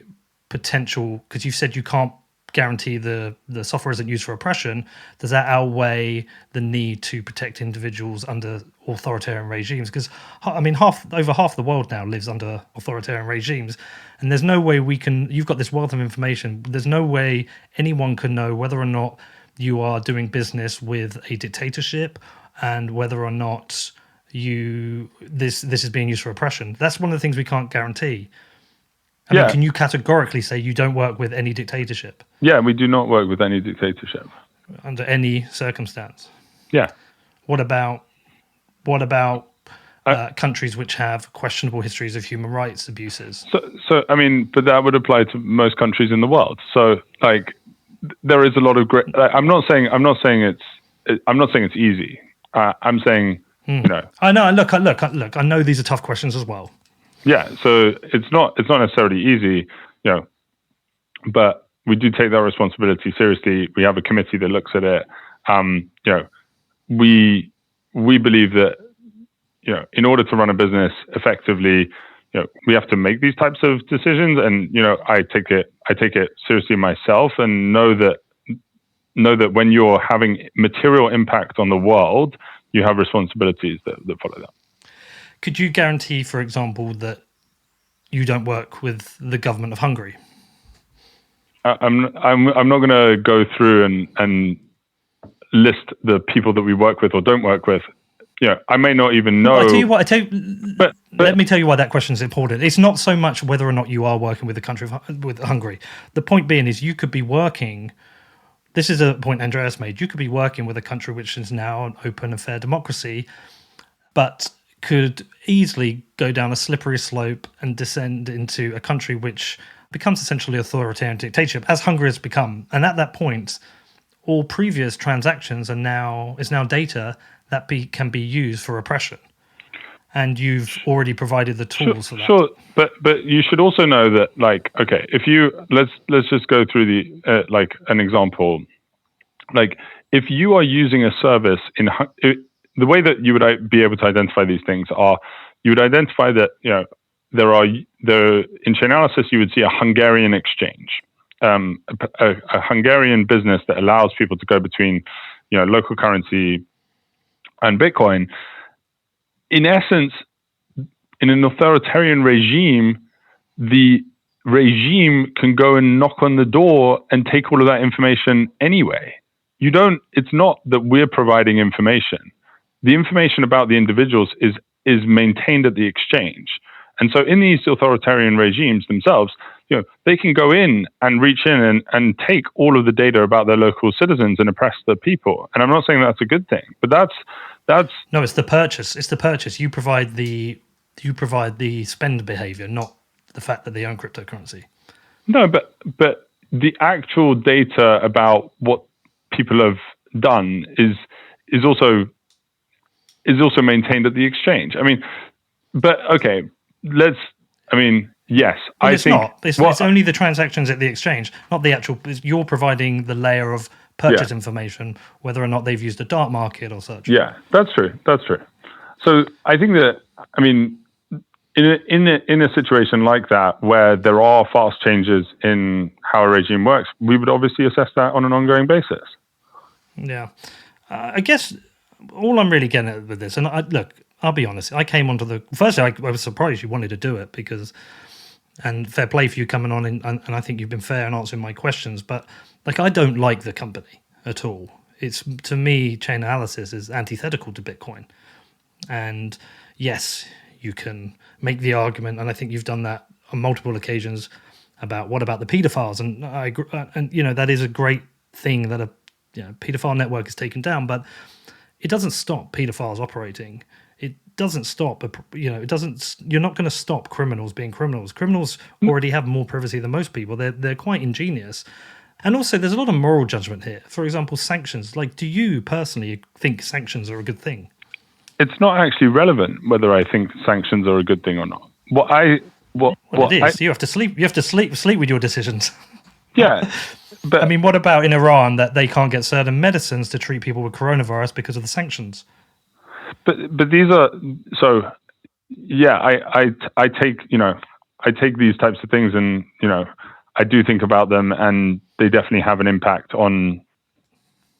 potential, because you've said you can't guarantee the software isn't used for oppression, does that outweigh the need to protect individuals under authoritarian regimes? Because, I mean, over half the world now lives under authoritarian regimes, and there's no way you've got this wealth of information, there's no way anyone can know whether or not you are doing business with a dictatorship and whether or not this is being used for oppression. That's one of the things we can't guarantee. I mean, can you categorically say you don't work with any dictatorship? Yeah, we do not work with any dictatorship. Under any circumstance? Yeah. What about countries which have questionable histories of human rights abuses? So I mean, but that would apply to most countries in the world. So, like, there is a lot of great. I'm not saying it's easy. I'm saying, I know. Look. I know these are tough questions as well. Yeah, so it's not necessarily easy, but we do take that responsibility seriously. We have a committee that looks at it. We believe that in order to run a business effectively, we have to make these types of decisions, and I take it seriously myself, and know that when you're having material impact on the world, you have responsibilities that follow that. Could you guarantee, for example, that you don't work with the government of Hungary? I'm not going to go through and list the people that we work with or don't work with. I may not even know. Well, let me tell you why that question is important. It's not so much whether or not you are working with the country with Hungary. The point being is you could be working. This is a point Andreas made. You could be working with a country which is now an open and fair democracy, but could easily go down a slippery slope and descend into a country which becomes essentially authoritarian dictatorship, as Hungary has become. And at that point, all previous transactions is now data that can be used for oppression. And you've already provided the tools for that. Sure, but you should also know that, like, okay, if you let's just go through the like an example. Like, if you are using a service the way that you would be able to identify these things are, you would identify that in Chainalysis you would see a Hungarian exchange, a Hungarian business that allows people to go between, local currency and Bitcoin. In essence, in an authoritarian regime, the regime can go and knock on the door and take all of that information anyway. It's not that we're providing information. The information about the individuals is maintained at the exchange. And so in these authoritarian regimes themselves, they can go in and reach in and take all of the data about their local citizens and oppress the people. And I'm not saying that's a good thing, but that's no, it's the purchase. It's the purchase. You provide the spend behavior, not the fact that they own cryptocurrency. No, but the actual data about what people have done is also maintained at the exchange. I mean, but okay, yes, well, it's not. It's only the transactions at the exchange, not the actual. You're providing the layer of purchase information, whether or not they've used a dark market or such. Yeah, that's true. So I think that, in a situation like that where there are fast changes in how a regime works, we would obviously assess that on an ongoing basis. Yeah, I guess all I'm really getting at with this, and I'll be honest, I came onto firstly, I was surprised you wanted to do it and fair play for you coming on, and I think you've been fair in answering my questions, but I don't like the company at all. It's, to me, Chainalysis is antithetical to Bitcoin. And yes, you can make the argument, and I think you've done that on multiple occasions, about what about the pedophiles, and I agree, and that is a great thing that a pedophile network is taken down, but it doesn't stop pedophiles operating. It doesn't stop, it doesn't. You're not going to stop criminals being criminals. Criminals already have more privacy than most people. They're quite ingenious. And also, there's a lot of moral judgment here. For example, sanctions. Do you personally think sanctions are a good thing? It's not actually relevant whether I think sanctions are a good thing or not. It is. You have to sleep. You have to sleep with your decisions. Yeah, but what about in Iran that they can't get certain medicines to treat people with coronavirus because of the sanctions? But these are so. Yeah, I take these types of things, and I do think about them, and they definitely have an impact on.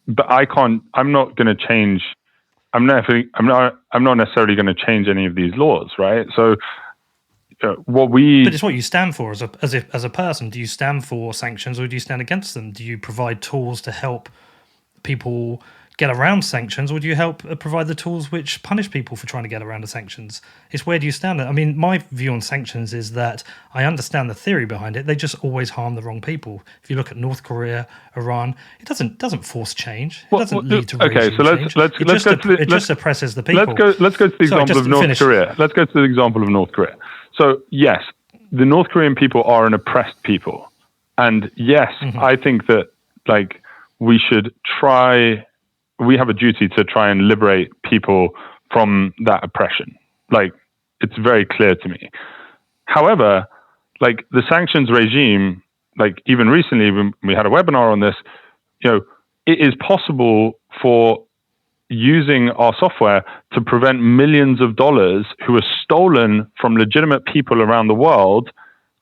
But I'm not going to change. I'm not necessarily going to change any of these laws, right? So, But it's what you stand for as a person. Do you stand for sanctions or do you stand against them? Do you provide tools to help people get around sanctions, or do you help provide the tools which punish people for trying to get around the sanctions? It's where do you stand? My view on sanctions is that I understand the theory behind it. They just always harm the wrong people. If you look at North Korea, Iran, it doesn't force change. It doesn't lead to regime change. It just oppresses the people. Let's go to the example of North Korea. Let's go to the example of North Korea. So yes, the North Korean people are an oppressed people, and yes, I think that we should try. We have a duty to try and liberate people from that oppression. It's very clear to me. However, the sanctions regime, even recently when we had a webinar on this, it is possible for using our software to prevent millions of dollars who are stolen from legitimate people around the world,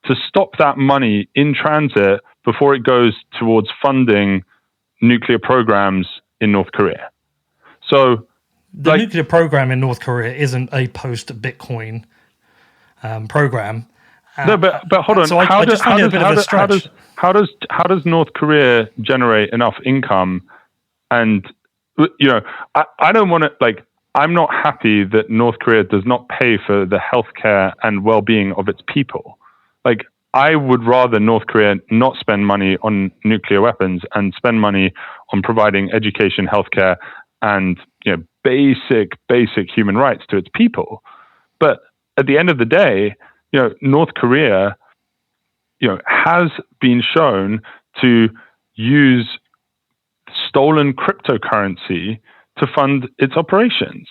to stop that money in transit before it goes towards funding nuclear programs in North Korea. So the nuclear program in North Korea isn't a post-Bitcoin program. No, but hold on. So I just find it a bit of a stretch. How does North Korea generate enough income? And I don't want to I'm not happy that North Korea does not pay for the healthcare and well-being of its people. I would rather North Korea not spend money on nuclear weapons and spend money on providing education, healthcare, and basic human rights to its people. But at the end of the day, North Korea, has been shown to use stolen cryptocurrency to fund its operations.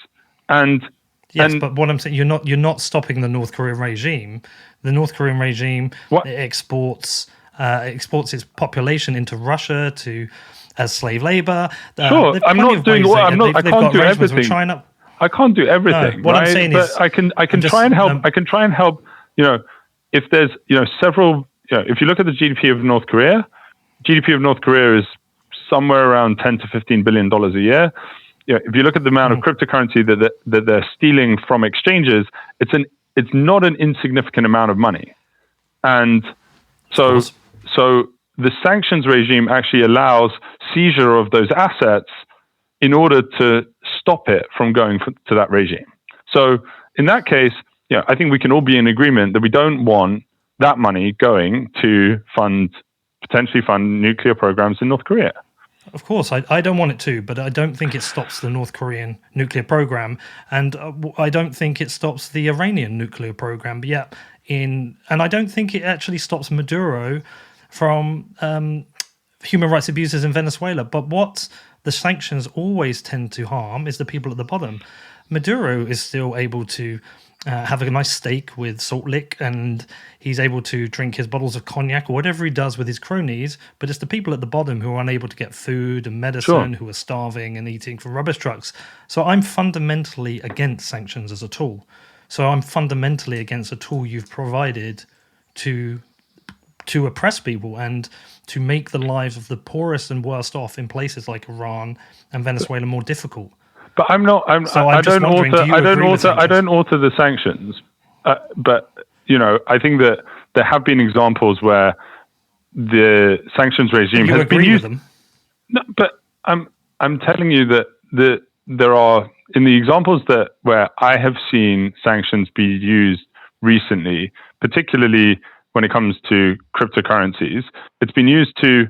But what I'm saying, you're not stopping the North Korean regime. The North Korean regime exports its population into Russia as slave labor. Sure, I'm not doing. I can't do everything. China. I can't do everything. No, what I'm saying is, I can try and help. I can try and help if there's, several, if you look at the GDP of North Korea, is somewhere around $10 to $15 billion a year. If you look at the amount of cryptocurrency that they're stealing from exchanges, it's not an insignificant amount of money. And so the sanctions regime actually allows seizure of those assets in order to stop it from going to that regime. So in that case, I think we can all be in agreement that we don't want that money going to potentially fund nuclear programs in North Korea. Of course, I don't want it to, but I don't think it stops the North Korean nuclear program, and I don't think it stops the Iranian nuclear program. But and I don't think it actually stops Maduro from human rights abuses in Venezuela. But what the sanctions always tend to harm is the people at the bottom. Maduro is still able to have a nice steak with salt lick, and he's able to drink his bottles of cognac or whatever he does with his cronies, but it's the people at the bottom who are unable to get food and medicine, who are starving and eating from rubbish trucks. So I'm fundamentally against sanctions as a tool. So I'm fundamentally against a tool you've provided to oppress people and to make the lives of the poorest and worst off in places like Iran and Venezuela more difficult. But I don't author the sanctions. But I think that there have been examples where the sanctions regime has been used. With them? No, but I'm telling you that there are, in the examples where I have seen sanctions be used recently, particularly when it comes to cryptocurrencies, it's been used to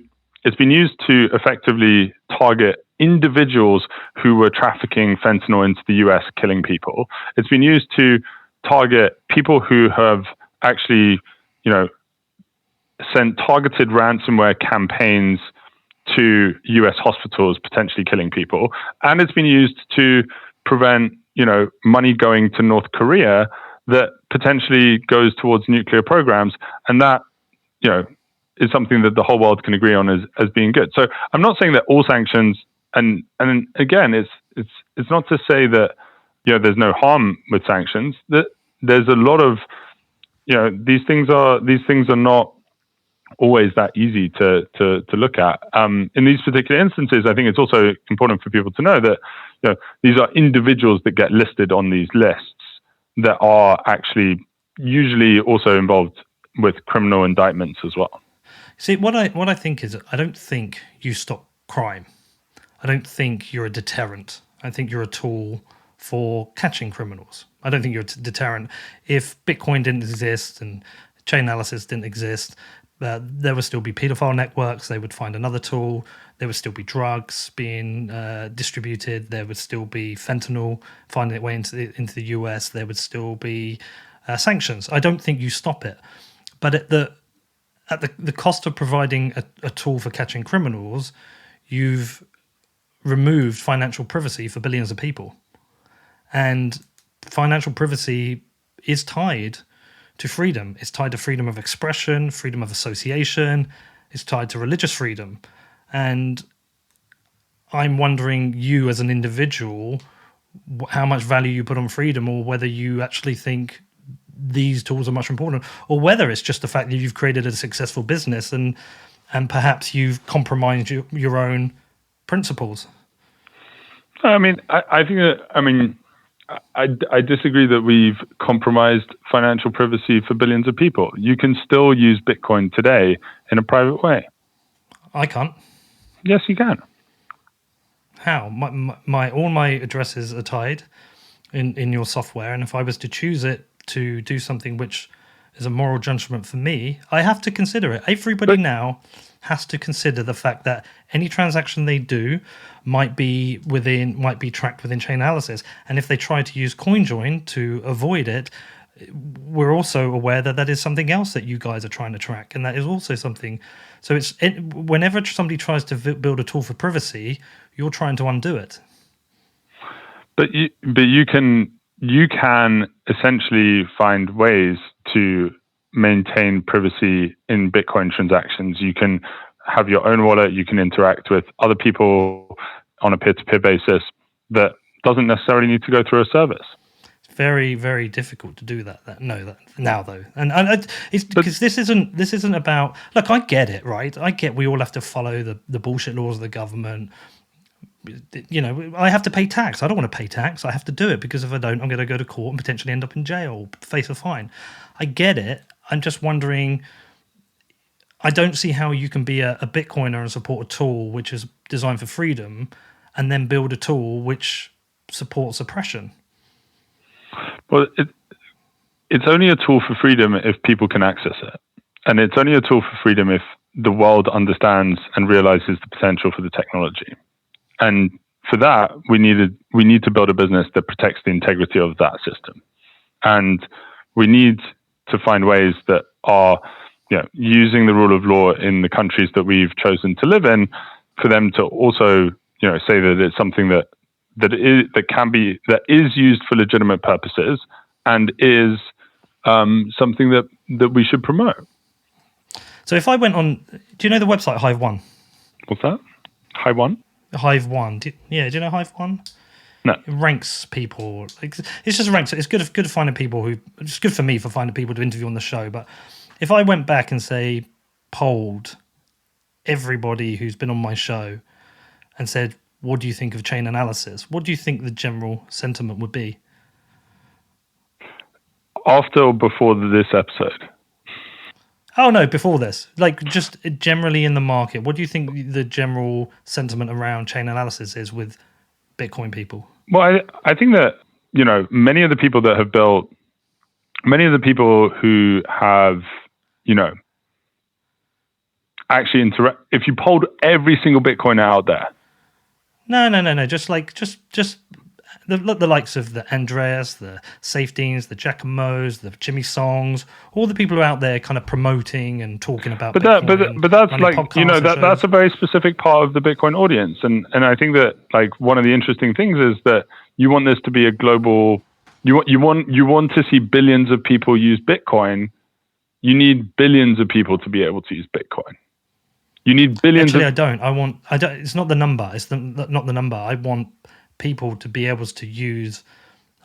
effectively target individuals who were trafficking fentanyl into the US, killing people. It's been used to target people who have actually, sent targeted ransomware campaigns to US hospitals, potentially killing people. And it's been used to prevent, money going to North Korea that potentially goes towards nuclear programs. And that, is something that the whole world can agree on as being good. So I'm not saying that all sanctions, and again, it's not to say that there's no harm with sanctions. That there's a lot of these things are not always that easy to look at. In these particular instances, I think it's also important for people to know that these are individuals that get listed on these lists that are actually usually also involved with criminal indictments as well. See, what I think is, I don't think you stop crime. I don't think you're a deterrent. I think you're a tool for catching criminals. I don't think you're a deterrent. If Bitcoin didn't exist and Chainalysis didn't exist, there would still be pedophile networks. They would find another tool. There would still be drugs being distributed. There would still be fentanyl finding its way into the US. There would still be sanctions. I don't think you stop it. But at the cost of providing a tool for catching criminals, you've removed financial privacy for billions of people. And financial privacy is tied to freedom. It's tied to freedom of expression, freedom of association. It's tied to religious freedom. And I'm wondering, you as an individual, how much value you put on freedom, or whether you actually think these tools are much important, or whether it's just the fact that you've created a successful business and perhaps you've compromised your own principles. I mean, I think that, I disagree that we've compromised financial privacy for billions of people. You can still use Bitcoin today in a private way. I can't. Yes, you can. How? All my addresses are tied in your software, and if I was to choose it to do something which is a moral judgment for me, I have to consider it. Everybody now has to consider the fact that any transaction they do might be tracked within Chainalysis. And if they try to use CoinJoin to avoid it, we're also aware that is something else that you guys are trying to track, and that is also something. So whenever somebody tries to build a tool for privacy, you're trying to undo it. But you can essentially find ways to maintain privacy in Bitcoin transactions. You can have your own wallet. You can interact with other people on a peer-to-peer basis that doesn't necessarily need to go through a service. very, very difficult to do that now though, and it's because this isn't about. Look, I get it, right? I get we all have to follow the bullshit laws of the government. You know, I have to pay tax. I don't want to pay tax. I have to do it because if I don't, I'm going to go to court and potentially end up in jail, face a fine. I get it. I'm just wondering. I don't see how you can be a Bitcoiner and support a tool which is designed for freedom, and then build a tool which supports oppression. Well, it's only a tool for freedom if people can access it. And it's only a tool for freedom if the world understands and realizes the potential for the technology. And for that, we need to build a business that protects the integrity of that system. And we need to find ways that are, you know, using the rule of law in the countries that we've chosen to live in, for them to also, you know, say that it's something that is used for legitimate purposes and is something that we should promote. So if I went on, do you know the website Hive One? What's that? Hive One? Hive One. Do you know Hive One? No. It ranks people. It's just ranks. It's good finding people who. It's good for me for finding people to interview on the show. But if I went back and say polled everybody who's been on my show and said, what do you think of Chainalysis? What do you think the general sentiment would be? After or before this episode? Oh, no, before this. Like, just generally in the market, what do you think the general sentiment around Chainalysis is with Bitcoin people? Well, I think that, you know, many of the people who have, you know, actually if you polled every single Bitcoiner out there. No. Just the likes of the Andreas, the Safedeans, the Giacomos, the Jimmy Songs, all the people who are out there kind of promoting and talking about Bitcoin. But that's like, you know, that's a very specific part of the Bitcoin audience. And I think that, like, one of the interesting things is that you want this to be a global, you want to see billions of people use Bitcoin. You need billions of people to be able to use Bitcoin. You need billions. Actually, I don't. It's not the number. It's not the number. I want people to be able to use.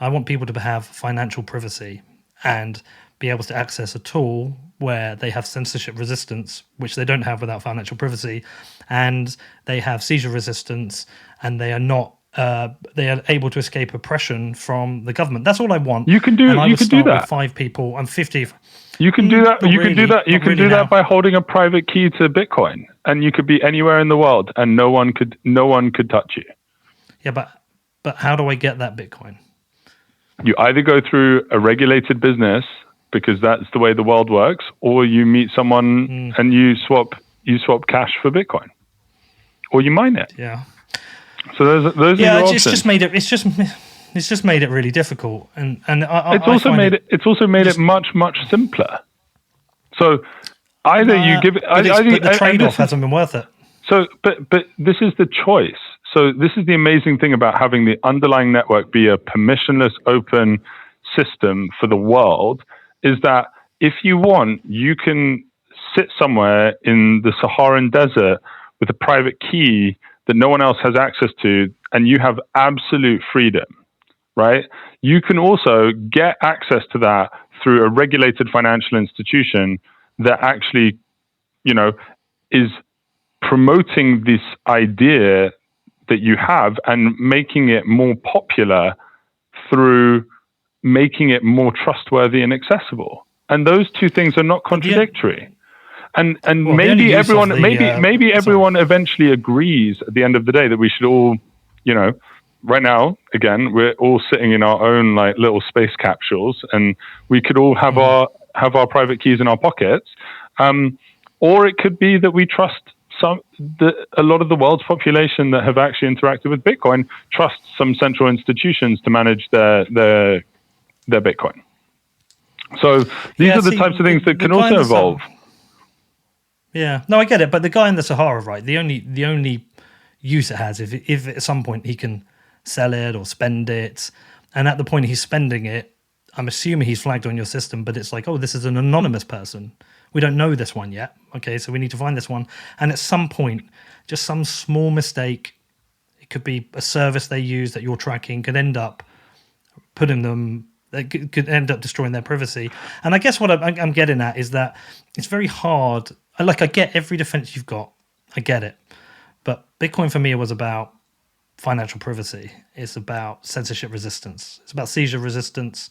I want people to have financial privacy and be able to access a tool where they have censorship resistance, which they don't have without financial privacy, and they have seizure resistance, and they are not. They are able to escape oppression from the government. That's all I want. You can do. You can do that. With 5 people. I'm 50. You can do that. You can do that. You can do that by holding a private key to Bitcoin, and you could be anywhere in the world, and no one could touch you. Yeah, but how do I get that Bitcoin? You either go through a regulated business, because that's the way the world works, or you meet someone and you swap cash for Bitcoin, or you mine it. Yeah. So those are your options. It's just made it really difficult, and it's also made it much simpler. So either you give it, but the trade-off hasn't been worth it. So, but this is the choice. So this is the amazing thing about having the underlying network be a permissionless, open system for the world, is that if you want, you can sit somewhere in the Saharan desert with a private key that no one else has access to, and you have absolute freedom, right? You can also get access to that through a regulated financial institution that actually, you know, is promoting this idea that you have and making it more popular through making it more trustworthy and accessible. And those two things are not contradictory. And maybe everyone eventually agrees at the end of the day that we should all, you know, right now, again, we're all sitting in our own like little space capsules, and we could all have our private keys in our pockets. Or it could be that we trust a lot of the world's population that have actually interacted with Bitcoin trust some central institutions to manage their Bitcoin. So these are the types of things that can also evolve. Yeah, no, I get it. But the guy in the Sahara, right? The only use it has if at some point he can sell it or spend it, and at the point he's spending it, I'm assuming he's flagged on your system. But it's like, oh, this is an anonymous person. We don't know this one yet. Okay, so we need to find this one. And at some point, just some small mistake, it could be a service they use that you're tracking, could end up putting them that could end up destroying their privacy. And I guess what I'm getting at is that it's very hard. Like, I get every defense you've got. I get it. But Bitcoin for me was about financial privacy. It's about censorship resistance. It's about seizure resistance.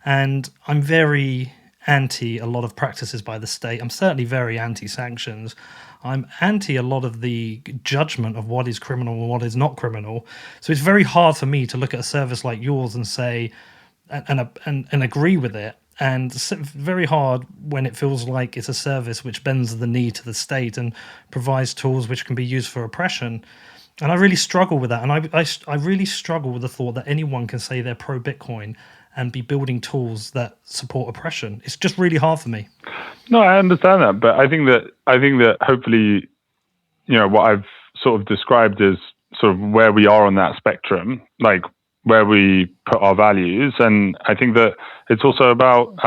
And I'm very anti a lot of practices by the state. I'm certainly very anti-sanctions. I'm anti a lot of the judgment of what is criminal and what is not criminal. So it's very hard for me to look at a service like yours and say, and agree with it. And it's very hard when it feels like it's a service which bends the knee to the state and provides tools which can be used for oppression. And I really struggle with that. And I really struggle with the thought that anyone can say they're pro-Bitcoin and be building tools that support oppression. It's just really hard for me. No, I understand that, but I think that hopefully, what I've sort of described is sort of where we are on that spectrum, like where we put our values. And I think that it's also about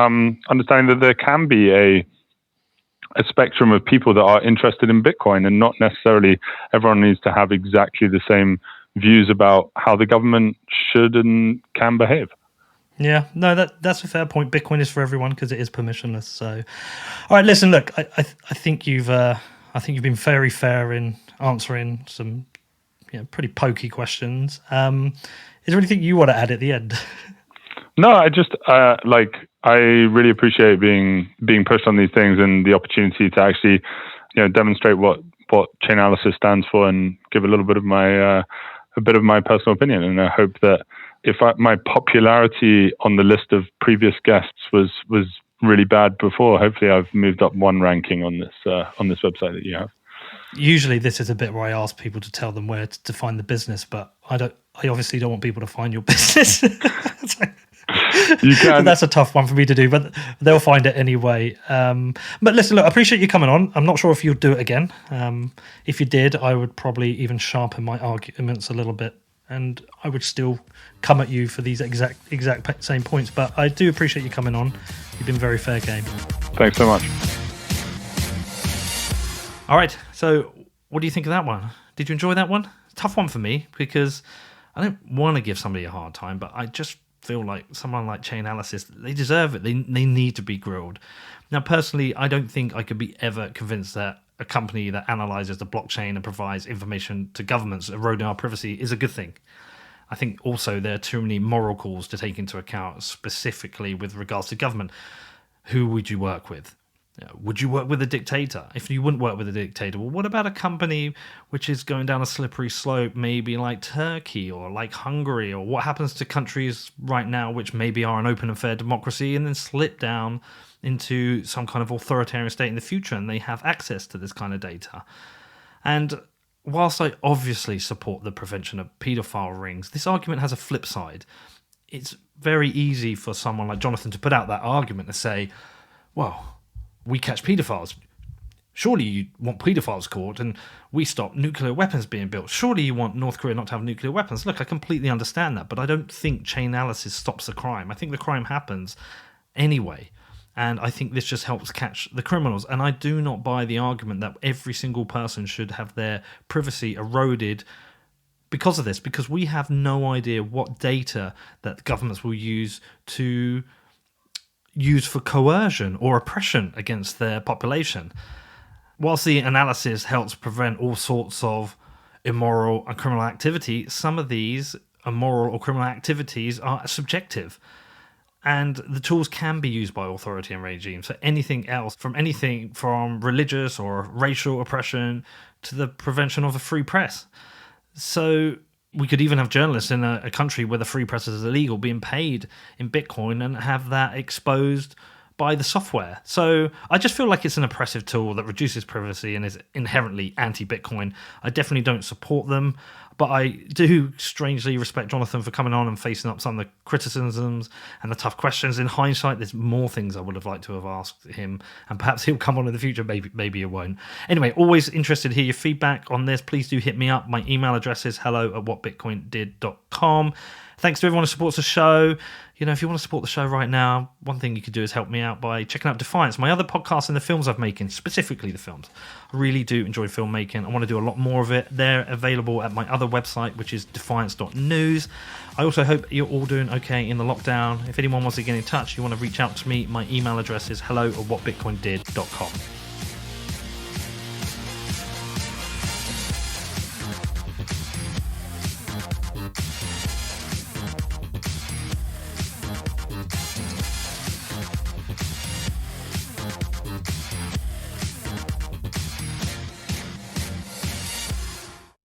understanding that there can be a spectrum of people that are interested in Bitcoin, and not necessarily everyone needs to have exactly the same views about how the government should and can behave. Yeah, no, that's a fair point. Bitcoin is for everyone because it is permissionless. So, all right, listen, look, I think you've been very fair in answering some pretty pokey questions. Is there anything you want to add at the end? No, I just I really appreciate being pushed on these things and the opportunity to actually demonstrate what Chainalysis stands for and give a little bit of my personal opinion. And I hope that if my popularity on the list of previous guests was really bad before, hopefully I've moved up one ranking on this website that you have. Usually this is a bit where I ask people to tell them where to find the business, but I obviously don't want people to find your business. You can. So that's a tough one for me to do, but they'll find it anyway. But listen, look, I appreciate you coming on. I'm not sure if you'll do it again. If you did, I would probably even sharpen my arguments a little bit, and I would still come at you for these exact same points. But I do appreciate you coming on. You've been very fair game. Thanks so much. All right, so what do you think of that one? Did you enjoy that one? It's a tough one for me because I don't want to give somebody a hard time, but I just feel like someone like Chainalysis, they deserve it. They need to be grilled. Now, personally, I don't think I could be ever convinced that a company that analyzes the blockchain and provides information to governments eroding our privacy is a good thing. I think also there are too many moral calls to take into account, specifically with regards to government. Who would you work with? Would you work with a dictator? If you wouldn't work with a dictator, well, what about a company which is going down a slippery slope, maybe like Turkey or like Hungary? Or what happens to countries right now which maybe are an open and fair democracy and then slip down into some kind of authoritarian state in the future and they have access to this kind of data? And whilst I obviously support the prevention of paedophile rings, this argument has a flip side. It's very easy for someone like Jonathan to put out that argument and say, well, we catch paedophiles. Surely you want paedophiles caught and we stop nuclear weapons being built. Surely you want North Korea not to have nuclear weapons. Look, I completely understand that, but I don't think Chainalysis stops the crime. I think the crime happens anyway. And I think this just helps catch the criminals. And I do not buy the argument that every single person should have their privacy eroded because of this, because we have no idea what data that governments will use for coercion or oppression against their population. Whilst the analysis helps prevent all sorts of immoral and criminal activity, some of these immoral or criminal activities are subjective. And the tools can be used by authoritarian regimes for anything else, anything from religious or racial oppression to the prevention of a free press. So we could even have journalists in a country where the free press is illegal being paid in Bitcoin and have that exposed by the software. So I just feel like it's an oppressive tool that reduces privacy and is inherently anti-Bitcoin. I definitely don't support them, but I do strangely respect Jonathan for coming on and facing up some of the criticisms and the tough questions. In hindsight, there's more things I would have liked to have asked him, and perhaps he'll come on in the future. Maybe he won't. Anyway, always interested to hear your feedback on this. Please do hit me up. My email address is hello@whatbitcoindid.com. Thanks to everyone who supports the show. You know, if you want to support the show right now, one thing you could do is help me out by checking out Defiance, my other podcast, and the films I've making, specifically the films. I really do enjoy filmmaking. I want to do a lot more of it. They're available at my other website, which is defiance.news. I also hope you're all doing okay in the lockdown. If anyone wants to get in touch, you want to reach out to me, my email address is hello@whatbitcoindid.com.